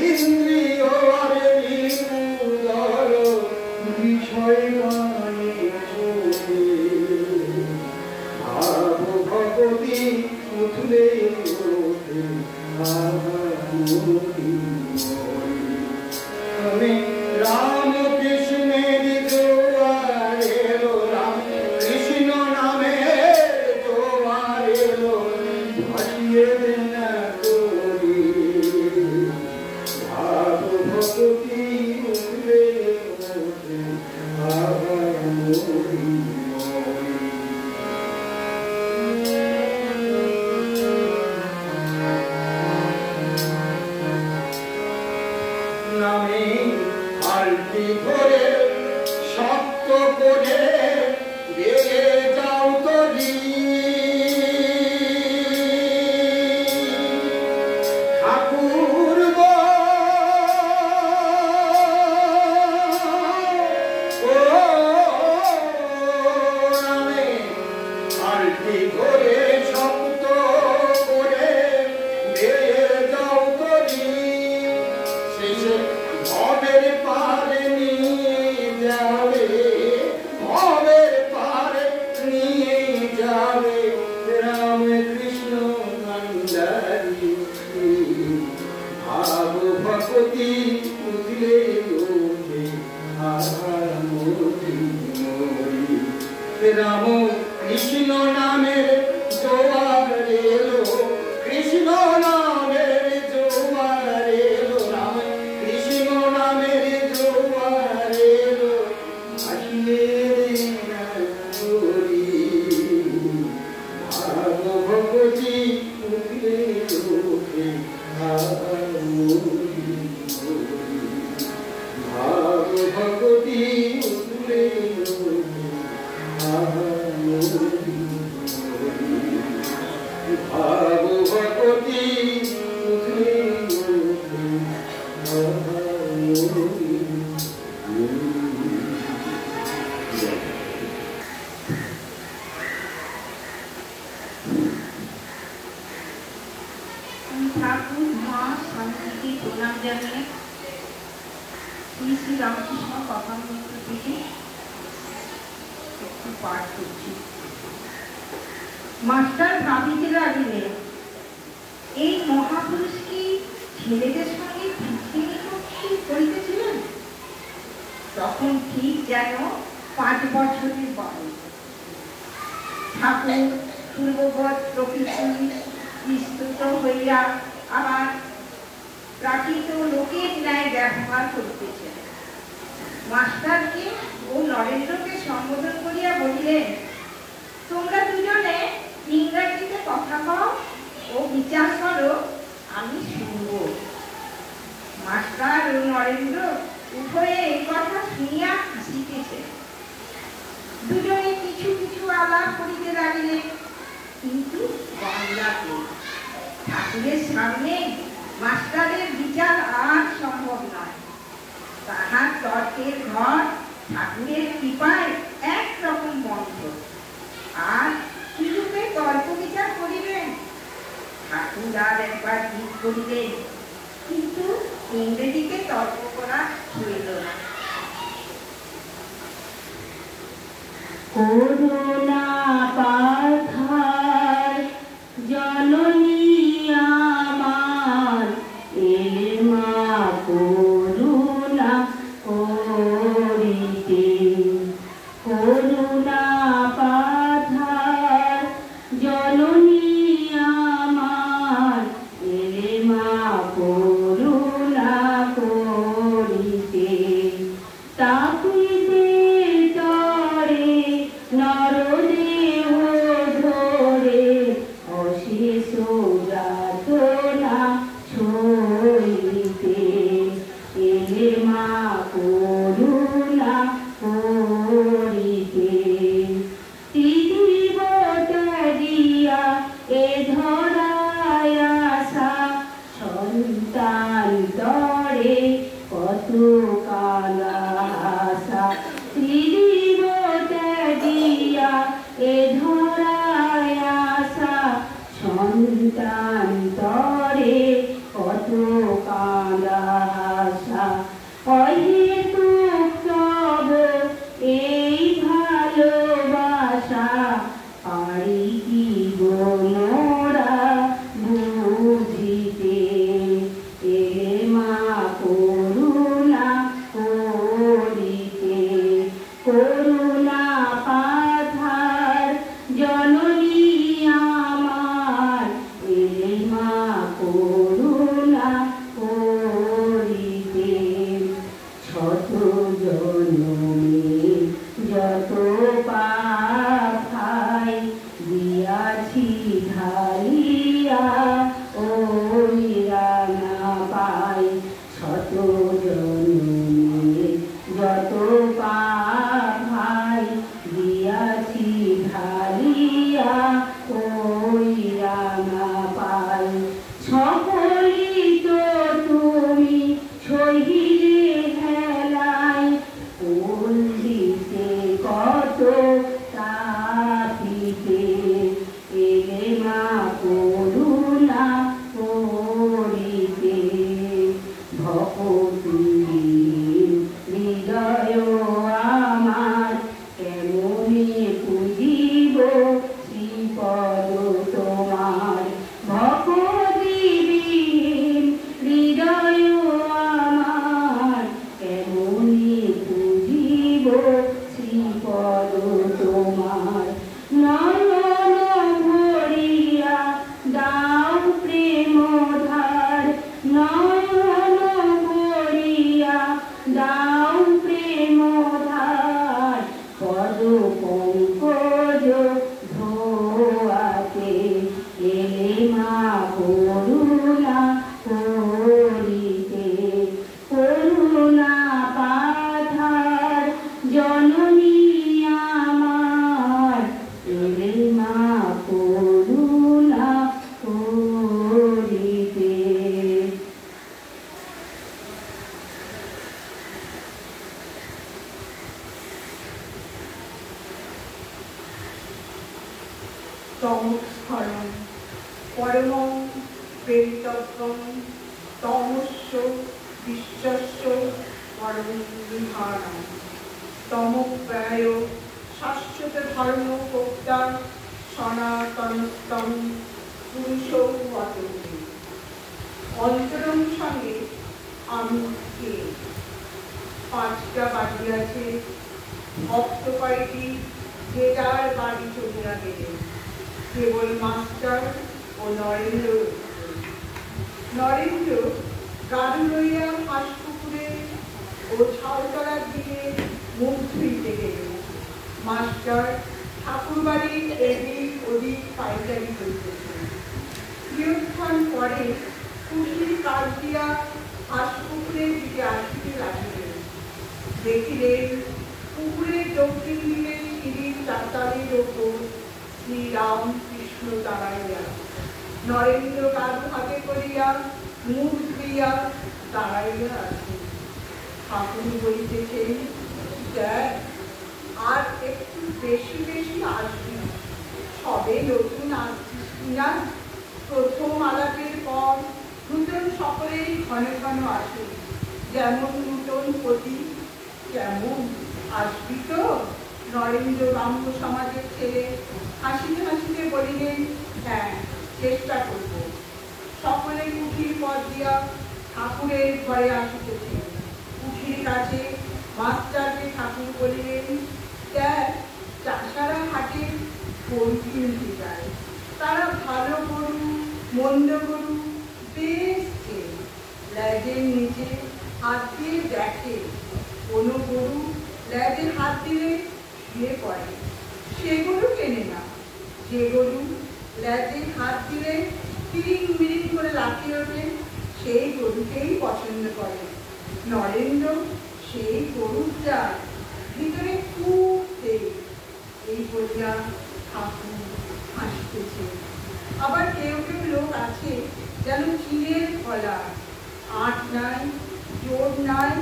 ইন্দ্রিয় আর নিপুদল বিষয় মানে চলে ভাগবতী উঠলে ওঠে আমি রাম কৃষ্ণের জোয়ার এলো রাম কৃষ্ণ নামের জোয়ার এলো ভাসিয়ে দেই না করি ভাগবতী উঠলে ওঠে নামে আলটি ধরে শক্ত করে বেড়ে যাও তরি ঠাকুর গো নামে আলটি ধরে শক্ত করে বেড়ে যাও তরি শেষে ভবের পারে নিয়ে যাবে ভবের পারে নিয়ে যাবে রাম কৃষ্ণ কান্ডারি ভাগবতী উঠলে ওঠে রাম কৃষ্ণ নামের জোয়ার এলো কৃষ্ণ নামের জোয়ার এলো রাম কৃষ্ণ নামের জোয়ার এলো ভাসিয়ে দেই না করি ভাগবতী উঠলে ওঠে ভাগবতী উঠলে ওঠে রামকৃষ্ণ কথা থেকে একটু পাঠ করছি। মাস্টার ভাবিতে লাগিলেন, এই মহাপুরুষ কি ছেলেদের সঙ্গে করিতেছিলেন? তখন ঠিক যেন 5 বছরের বয়স। ঠাকুর পূর্ববৎ প্রকৃতি বিস্তৃত হইয়া আবার প্রাকৃত লোকের ন্যায় ব্যবহার করিতেছেন। মাস্টারকে ও নরেন্দ্রকে সম্বোধন করিয়া বলিলেন, তোমরা দুজনে ইংরাজিতে কথা কও ও বিচার করো, আমি শুনব। মাস্টার ও নরেন্দ্র উভয়ে এই কথা শুনিয়া হাসিতেছে। দুজনে কিছু কিছু আলাপ করিতে লাগিলেন, কিন্তু বাংলাতে। ঠাকুরের সামনে মাস্টারের বিচার আর সম্ভব নয়। তাহার তর্কের ঘর ঠাকুরের কৃপায় একরকম বন্ধ। আর কিরূপে তর্ক বিচার করিবেন? ঠাকুর আর একবার ঠিক করিলেন, কিন্তু ইংরেজিতে তর্ক করা হইল না। করুণা পাথার জননী আমার, এলে মা করুণা করিতে। করুণা পাথার জননী আমার, এলে মা করুণা করিতে। তাপিতে তরে নরদেহ ধরে, অশেষ যাতনা সইতে। এলে মা করুণা করিতে। ত্রিদিবতা দিয়া এ ধরায় আসা, সন্তান তরে কত কালা আশা। ত্রিদিবতা দিয়া এ ধরায় আসা, সন্তান তরে কত কালা আশা। অহেতুক তব এই ভালোবাসা, পারি কি গোমরা বুঝিতে। এলে মা করুণা করিতে। করুণা পাথার জননী আমার, এলে মা করুণা করিতে। শত জনমে যত পাপ খাই, দিয়াছি ঢালিয়া ওই রানা পাই। শত জনমে যত পাপ খাই, দিয়াছি ঢালিয়া ওই রানা পাই। সকলি তো তুমি সহিলে হেলায়, ফুল দিতে কত তাপিতে। এলে মা করুণা করিতে। ভকতির হৃদয় আমার, কেমনে পুজিব শ্রীপদ তোমার। ভকতিবিহীন হৃদয় আমার, কেমনে পুজিব শ্রীপদ তোমার। নয়ন ভরিয়া দাও প্রেম ধার, নয়ন ভরিয়া দাও প্রেম ধার। পদ পঙ্কজ ধোয়াতে, এলে মা করুণা করিতে। করুণা পাথার জননী আমার, এলে মা করুণা করিতে। তমস্ফলন পরমং প্রেরিতত্বং তমস্য বিশ্বস্য পরমে বিধানম তমপ্রায় শাশ্বত ধর্ম ভোক্তা সনাতনস্তম পুরুষৌ অতন্ত্রী। অন্তরম সঙ্গে আমি কে? 5টা বাজিয়াছে, ভক্ত কয়েকটি যে যার বাড়ি চলিয়া গেলেন। কেবল মাস্টার ও নরেন্দ্র। নরেন্দ্র গাড়ু লইয়া হাঁসপুকুরে ও ছাউতলার দিকে মুখ ধুইতে গেলেন। মাস্টার ঠাকুর বাড়ির এদিক ওদিক পাইচারি করিতেছেন। কিয়ৎক্ষণ পরে খুশির কাজ দিয়া হাঁসপুকুরের দিকে আসিতে লাগিলেন। দেখিলেন পুকুরের দক্ষিণ দিকে সিঁড়ির চাতালের ওপর শ্রীরাম কৃষ্ণ দাঁড়াইয়া। নরেন্দ্র গাড়ু হাতে করিয়া মুখ ধুইয়া দাঁড়াইয়া আছেন। ঠাকুর বলিতেছেন, দেখ আর একটু বেশি বেশি আসবি, সবে নতুন আসছিস কিনা। প্রথম আলাপের পর নূতন সকলেই ঘন ঘন আসে, যেমন নূতন পতি কেমন আসবি তো? নরেন্দ্র ব্রাহ্ম সমাজের ছেলে হাসিতে হাসিতে বলিলেন, হ্যাঁ চেষ্টা করব। সকলে কুঠির পথ দিয়া ঠাকুরের ঘরে আসিতেছে। কুঠির কাছে মাস্টারকে ঠাকুর বলিলেন, দেখ চাষারা হাটে গরু কিনতে যায়, তারা ভালো গরু মন্দ গরু বেশ চেনে, লেজের নিচে হাত দিয়ে দেখে, কোনো গরু লেজে হাত দিলে শুয়ে পড়ে, সে গরু কেনে না। যে গরু লেজে হাত দিলে তিরিং মিরিং করে লাফিয়ে ওঠে, সেই গরুকেই পছন্দ করে। নরেন্দ্র সেই গরুটা ভিতরে খুব তেল, এই বলিয়া ঠাকুর হাসতেছে। আবার কেউ কেউ লোক আছে যেন চিনের গলা, আট নাই জোর নাই,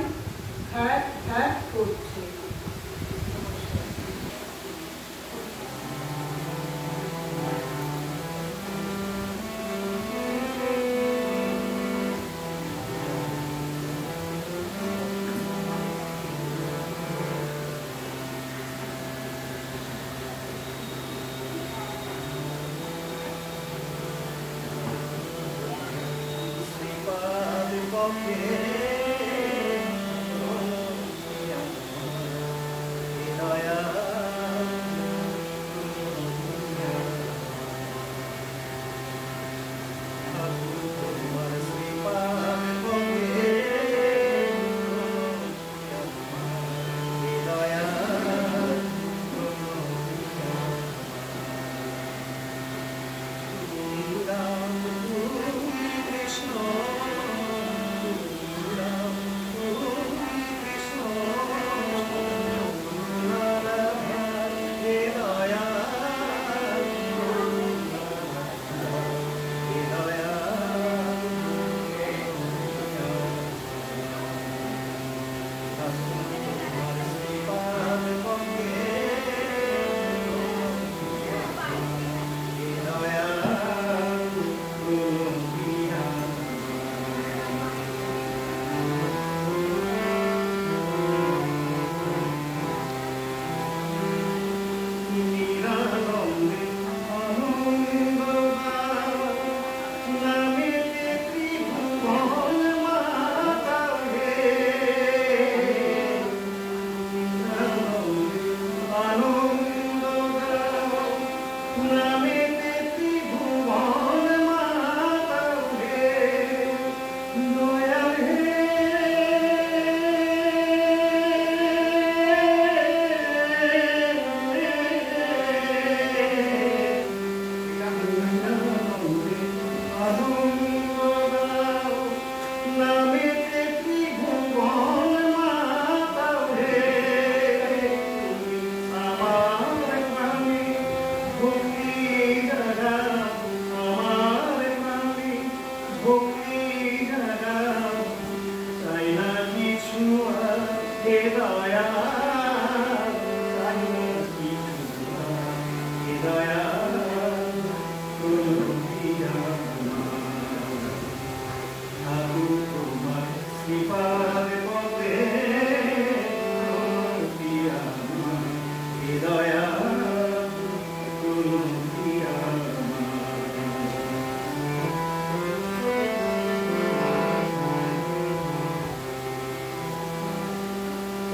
ঘ্যাট ঘ্যাট করছে।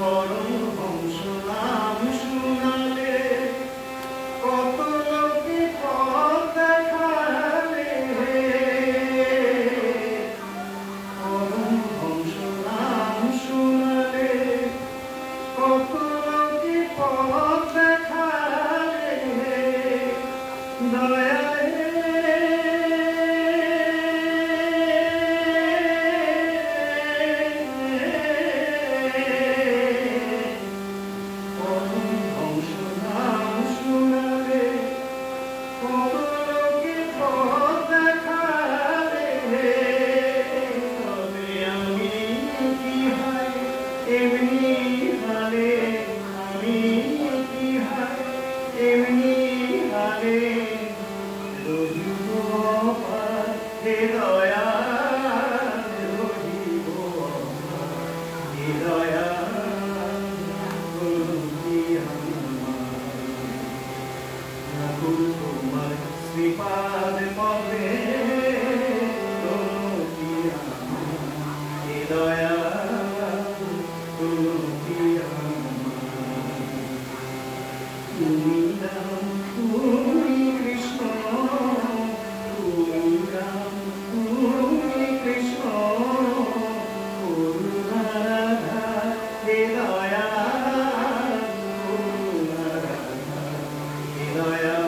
পরমহংস নাম শুনালে কত লোকে পথ দেখালে পরমহংস নাম শুনালে কত লোকে পথ দেখালে দয়ায় পরমহংস নাম শুনালে কত লোকে পথ দেখালে তবে আমি কি হয় এমনি হালে আমি কি হয় এমনি হালে রহিব আমার হে দয়া রহিব আমার হে দয়া তোমার শ্রীপাদ পদে হে দয়া তুমি রাম তুমি কৃষ্ণ তুমি রাম তুমি কৃষ্ণ করুণা রাধা হে দয়া করুণা রাধা হে দয়া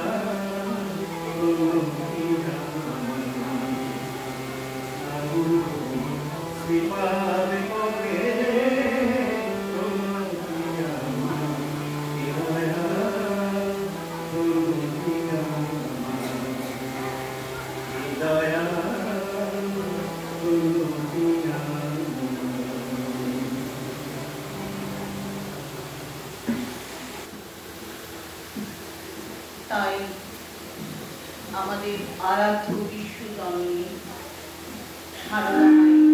শ্রীপাদ পদে তাই আমাদের আরাধ্য বিশ্বজননী সারদা মায়ের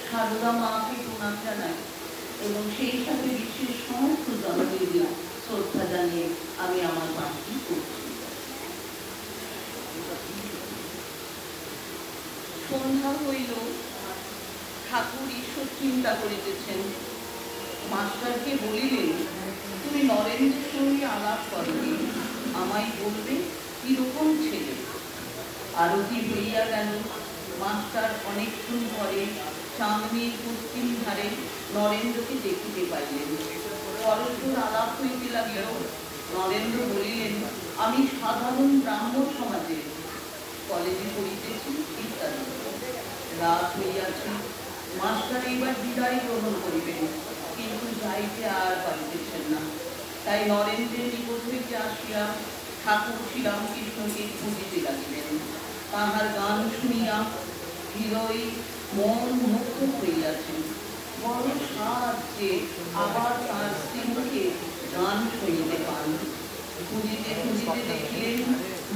সারদা মাকে প্রণাম জানাই এবং সেই সাথে বিশ্বের সমস্ত জননীদের শ্রদ্ধা জানিয়ে আমি আমার পাঠটি করছি। সন্ধ্যা হইল, ঠাকুর ঈশ্বর চিন্তা করিতেছেন। মাস্টারকে বলিলেন, তুমি নরেন্দ্রের সঙ্গে আলাপ করবে, আমায় বলবে কিরকম ছেলে। আরতি হইয়া গেল। মাস্টার অনেকক্ষণ পরে চাঁদনির পশ্চিম ধারে নরেন্দ্রকে দেখিতে পাইলেন। পরস্পর আলাপ হইতে লাগিল। নরেন্দ্র বলিলেন, আমি সাধারণ ব্রাহ্মণ সমাজের, কলেজে পড়িতেছি ইত্যাদি। রাত হইয়াছে। মাস্টার এইবার বিদায় গ্রহণ করিবেন, কিন্তু যাইতে আর পারিতেছেন না। তাই নরেন্দ্রের নিকট হইতে আসিয়া ঠাকুর শ্রীরামকৃষ্ণকে খুঁজিতে লাগিলেন। তাহার গান শুনিয়া হৃদয় মন মুগ্ধ হইয়াছে। বড় সাজ যে আবার তাঁর শ্রীমুখে গান শুনিতে পান। খুঁজিতে খুঁজিতে দেখিলেন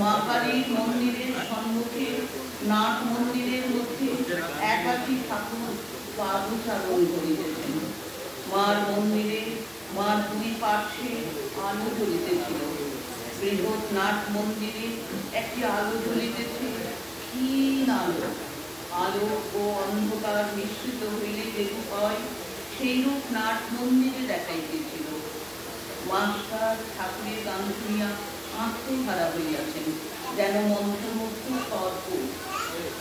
মা কালীর মন্দিরের সম্মুখে নাট মন্দিরের মধ্যে একাকী ঠাকুর পাদচারণ করিতেছেন। মার মন্দিরে মার দুই পার্শ্বে আলো জ্বলিতেছিল। বৃহৎ নাট মন্দিরে একটি আলো জ্বলিতেছে, ক্ষীণ আলো। আলো ও অন্ধকার মিশ্রিত হইলে যেরূপ হয় সেইরূপ নাট মন্দিরে দেখাইতেছিল। মাস্টার ঠাকুরের গান শুনিয়া আত্মহারা হইয়াছেন, যেন মন্ত্রমুগ্ধ সর্প।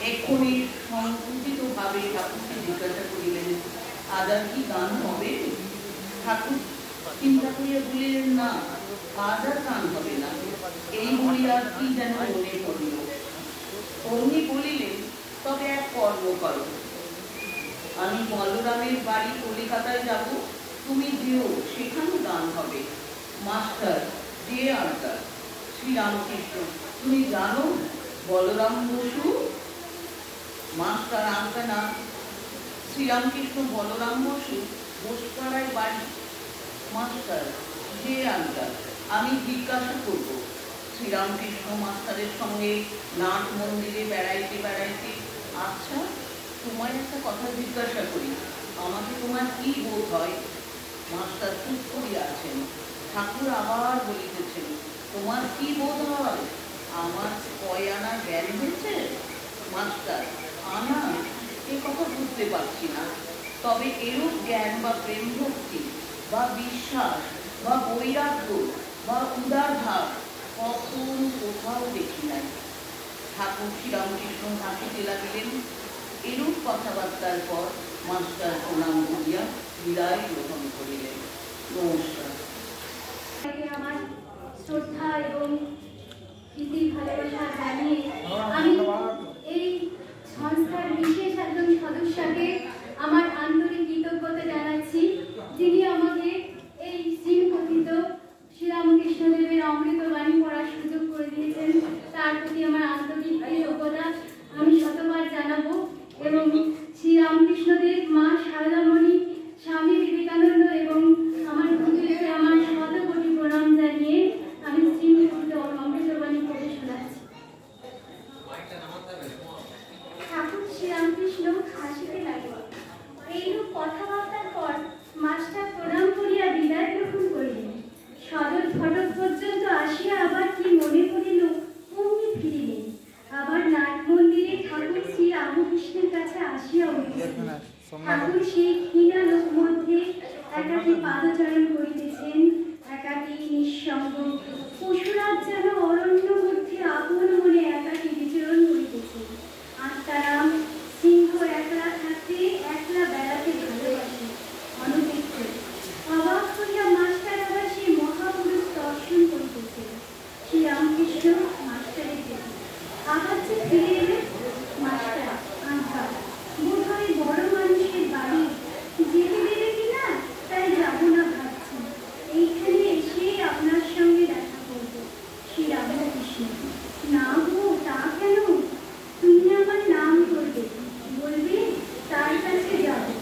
এক্ষুনি সংকুচিত ভাবে ঠাকুরকে জিজ্ঞাসা করিলেন, আজ আর কি গান হবে? ঠাকুর চিন্তা করিয়া বলিলেন, না, আজ আর গান হবে না। এই বলিয়া কি যেন মনে পড়িল। অমনি বলিলেন, তবে এক কর্ম করো, আমি বলরামের বাড়ি কলিকাতায় যাব, তুমি যেও, সেখানে গান হবে। মাস্টার, যে আনসার? শ্রীরামকৃষ্ণ, তুমি জানো বলরাম বসু? মাস্টার আনকা না। শ্রীরামকৃষ্ণ, বলরাম বসু বোসপাড়ায় বাড়ি। মাস্টার, যে আনকা, আমি জিজ্ঞাসা করব। শ্রীরামকৃষ্ণ মাস্টারের সঙ্গে নাট মন্দিরে বেড়াইতে বেড়াইতে, আচ্ছা তোমায় একটা কথা জিজ্ঞাসা করি, আমাকে তোমার কি বোধ হয়? মাস্টার চুপ করিয়া আছেন। ঠাকুর আবার বলিতেছেন, তোমার কি বোধ হয়? আমার কয় আনা জ্ঞান হয়েছে মাস্টার? আনা এ কথা বুঝতে পারছি না, তবে এরূপ জ্ঞান বা প্রেম ভক্তি বা বিশ্বাস বা বৈরাগ্য বা উদার ভাব কখন কোথাও দেখি নাই। ঠাকুর শ্রীরামকৃষ্ণ হাসিতে লাগিলেন। এরূপ কথাবার্তার পর মাস্টার প্রণাম করিয়া বিদায় গ্রহণ করিলেন। নমস্কার। আমার শ্রদ্ধা এবং প্রীতি ভালোবাসা জানিয়ে আমি এই সংস্থার বিশেষ একজন সদস্যকে আমার আন্তরিক কৃতজ্ঞতা জানাচ্ছি, যিনি আমাকে এই শ্রীকথিত শ্রীরামকৃষ্ণদেবের অমৃতবাণী পড়ার সুযোগ করে দিয়েছেন। তার প্রতি আমার আন্তরিক কৃতজ্ঞতা আমি শতবার জানাবো এবং শ্রীরামকৃষ্ণদেব, মা সারদামণি, স্বামী বিবেকানন্দ এবং আমার গুরুদেবকে আমার শতকোটি প্রণাম জানিয়ে আমি শ্রীকথিত অমৃতবাণী পড়ে শোনাচ্ছি। ঠাকুর শ্রীরামকৃষ্ণ হাসিতে লাগিল। এইরূপ কথাবার্তার পর মাস্টার প্রণাম করিয়া বিদায় গ্রহণ করিলেন। সদর ফটক পর্যন্ত আসিয়া আবার কি মনে পড়িল অমনি ফিরিলেন। আবার নাট মন্দিরে ঠাকুর শ্রী রামকৃষ্ণের কাছে আসিয়া উঠিলেন। ঠাকুর সেই ক্ষীণালোক মধ্যে একাকী পাদচারণ করিতেছেন, একাকী নিঃসঙ্গ পশুরাজ যেন অরণ্য মধ্যে আপন মনে একাকী বিচরণ করিতেছেন। আত্মারাম সিংহ একলা থাকতে একলা বেড়াতে ভালোবাসে, অনভিজ্ঞ। অবাক হইয়া মাস্টার আবার সেই মহাপুরুষ দর্শন করিতেছেন। শ্রীরামকৃষ্ণ মাস্টারের দিকে আবার যে ফিরে এলেন। মাস্টার আজ্ঞা, বোধ হয় বড় মানুষের বাড়ি যেতে দেবে কিনা তাই যাব না ভাবছি। এইখানে এসে আপনার সঙ্গে দেখা করবো। শ্রীরামকৃষ্ণ না গো, তা কেন? তুমি আমার নাম করবে, বলবে তার কাছে যাবো,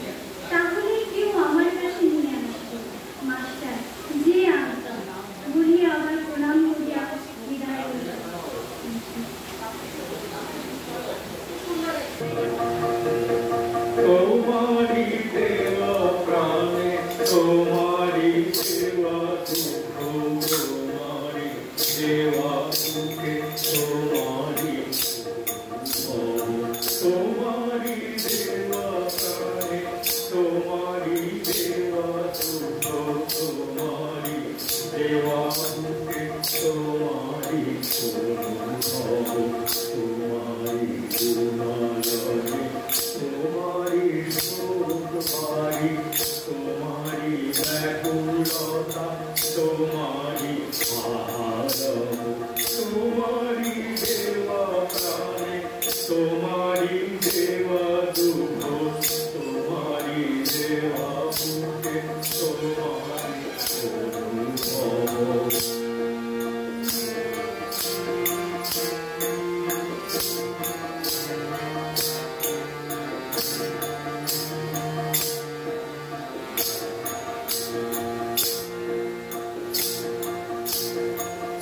তাহলে কেউ আমার কাছে নিয়ে আসবে। মাস্টার যে আনতাম বলিয়া আবার প্রণাম করিয়া বিদায় করিল। তোমারি দেওয়া প্রাণে তোমারি সেবা দুঃখ, তোমারি দেওয়া সুখে তোমারি তোমারি দেওয়া প্রাণে তোমারি দেওয়া দুঃখ, তোমারি দেওয়া সুখে তোমারি তোমারি গুণালয়ে তোমারি তোমারি তোমারি ব্যাকুলতা তোমারি আহারম, তোমারি দেওয়া প্রাণে তোমারি দেওয়া দুঃখ, তোমারি দেওয়া মুখে তোমারি অনুভব।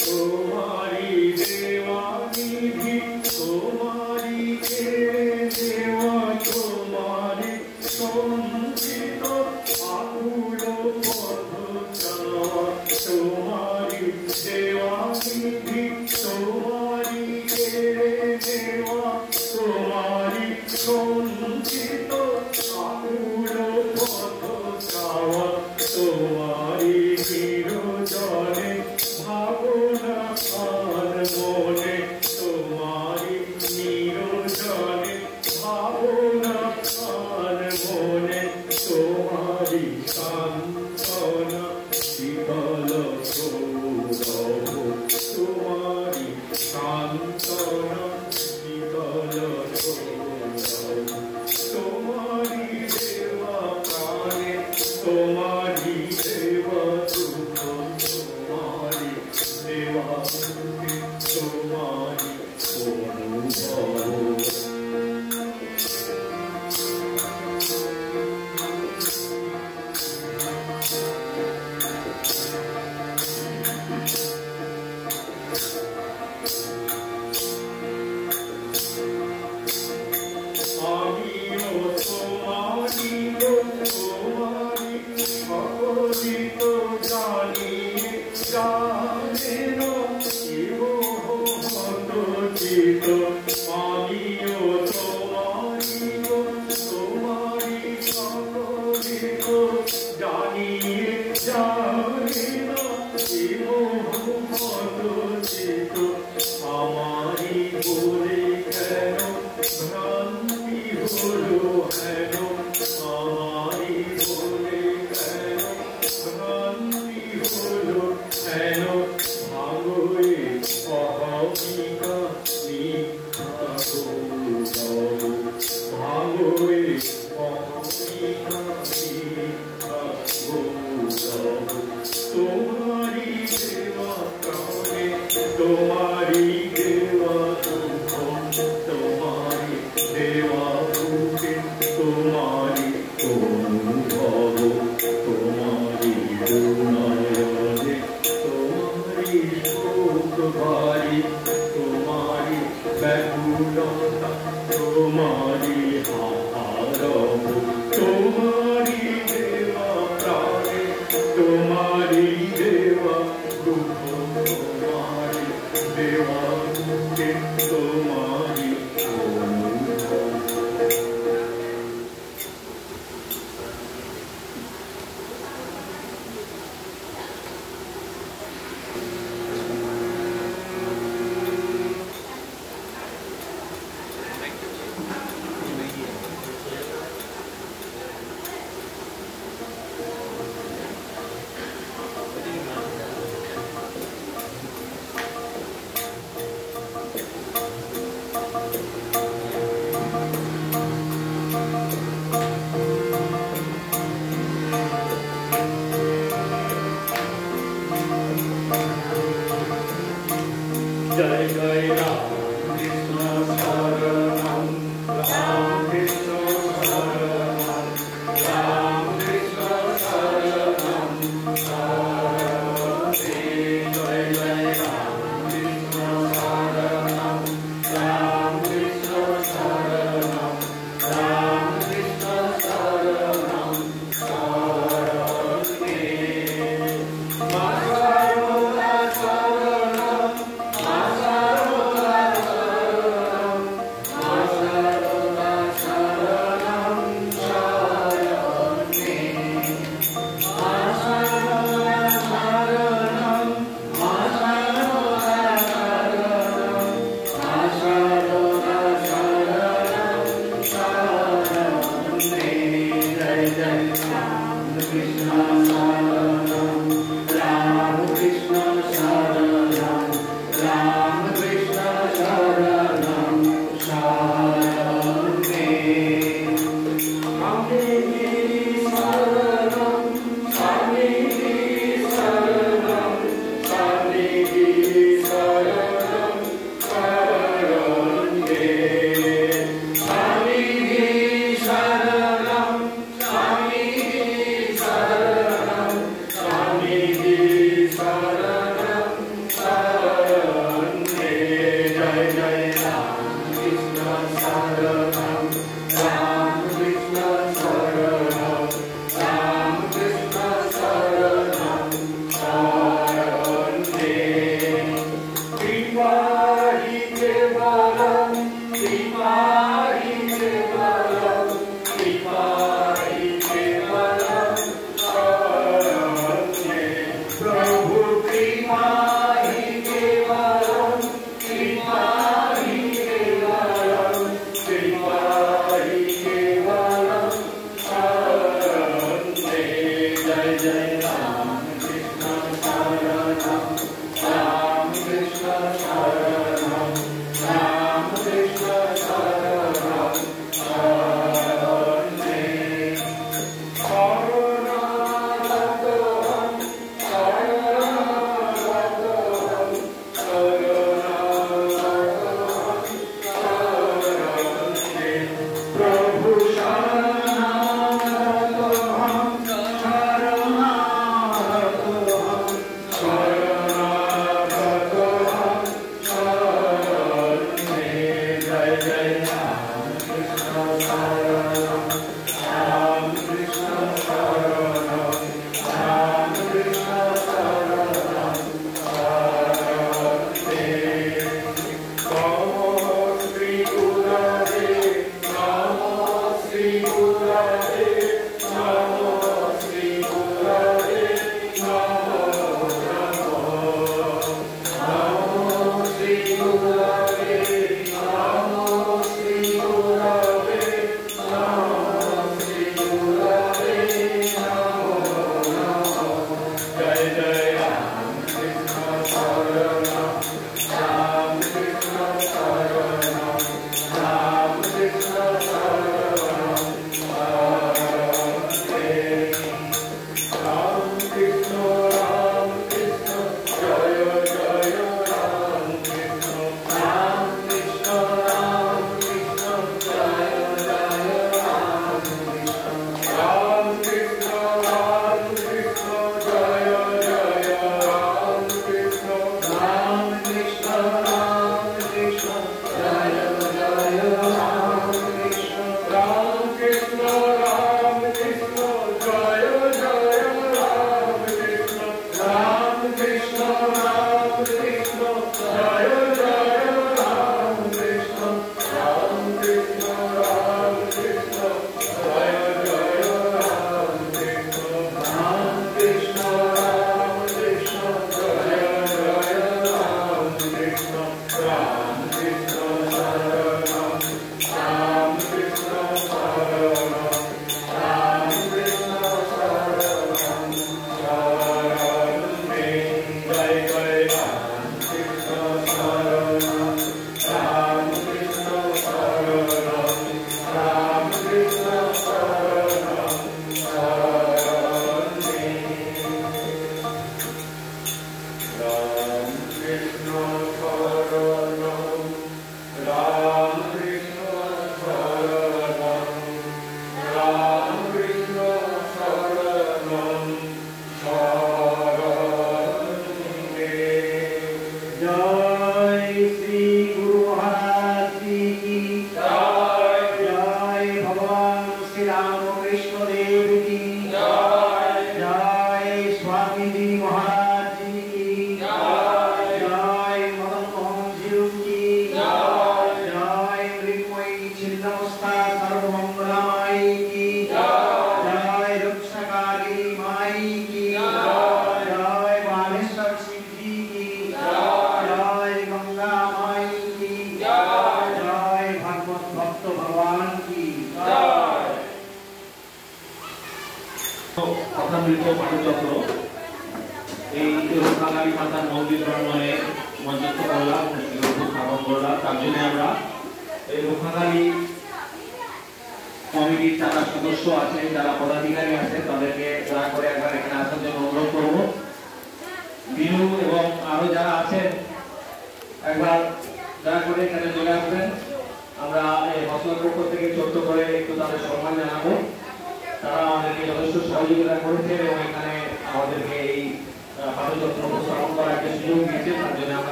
তোমারি দেওয়া নিধি তোমারি দেওয়া, তোমারি সঞ্চিত আকুল পথ চাওয়া, তোমারি দেওয়া নিধি তোমারি দেওয়া, তোমারি সঞ্চিত আকুল পথ চাওয়া, তোমারি নিরজনে ভাবনা আর মনে, তোমারি নিরজনে ভাবনা আর মনে, তোমারি সান্তনা শীতল সৌরভ, তোমারি সান্তনা শীতল সৌরভ, তোমারি দেওয়া প্রাণে তোমারি দেওয়া দুঃখ, তোমারি দেওয়া সুখে তোমারি অনুভব। আমিও তোমারি তোমারি সকলিত জানি জানেন জীবন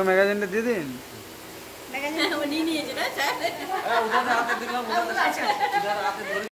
ম্যাগাজিনটা দিয়ে দিন। ম্যাগাজিন উনি নিয়েছে না স্যার?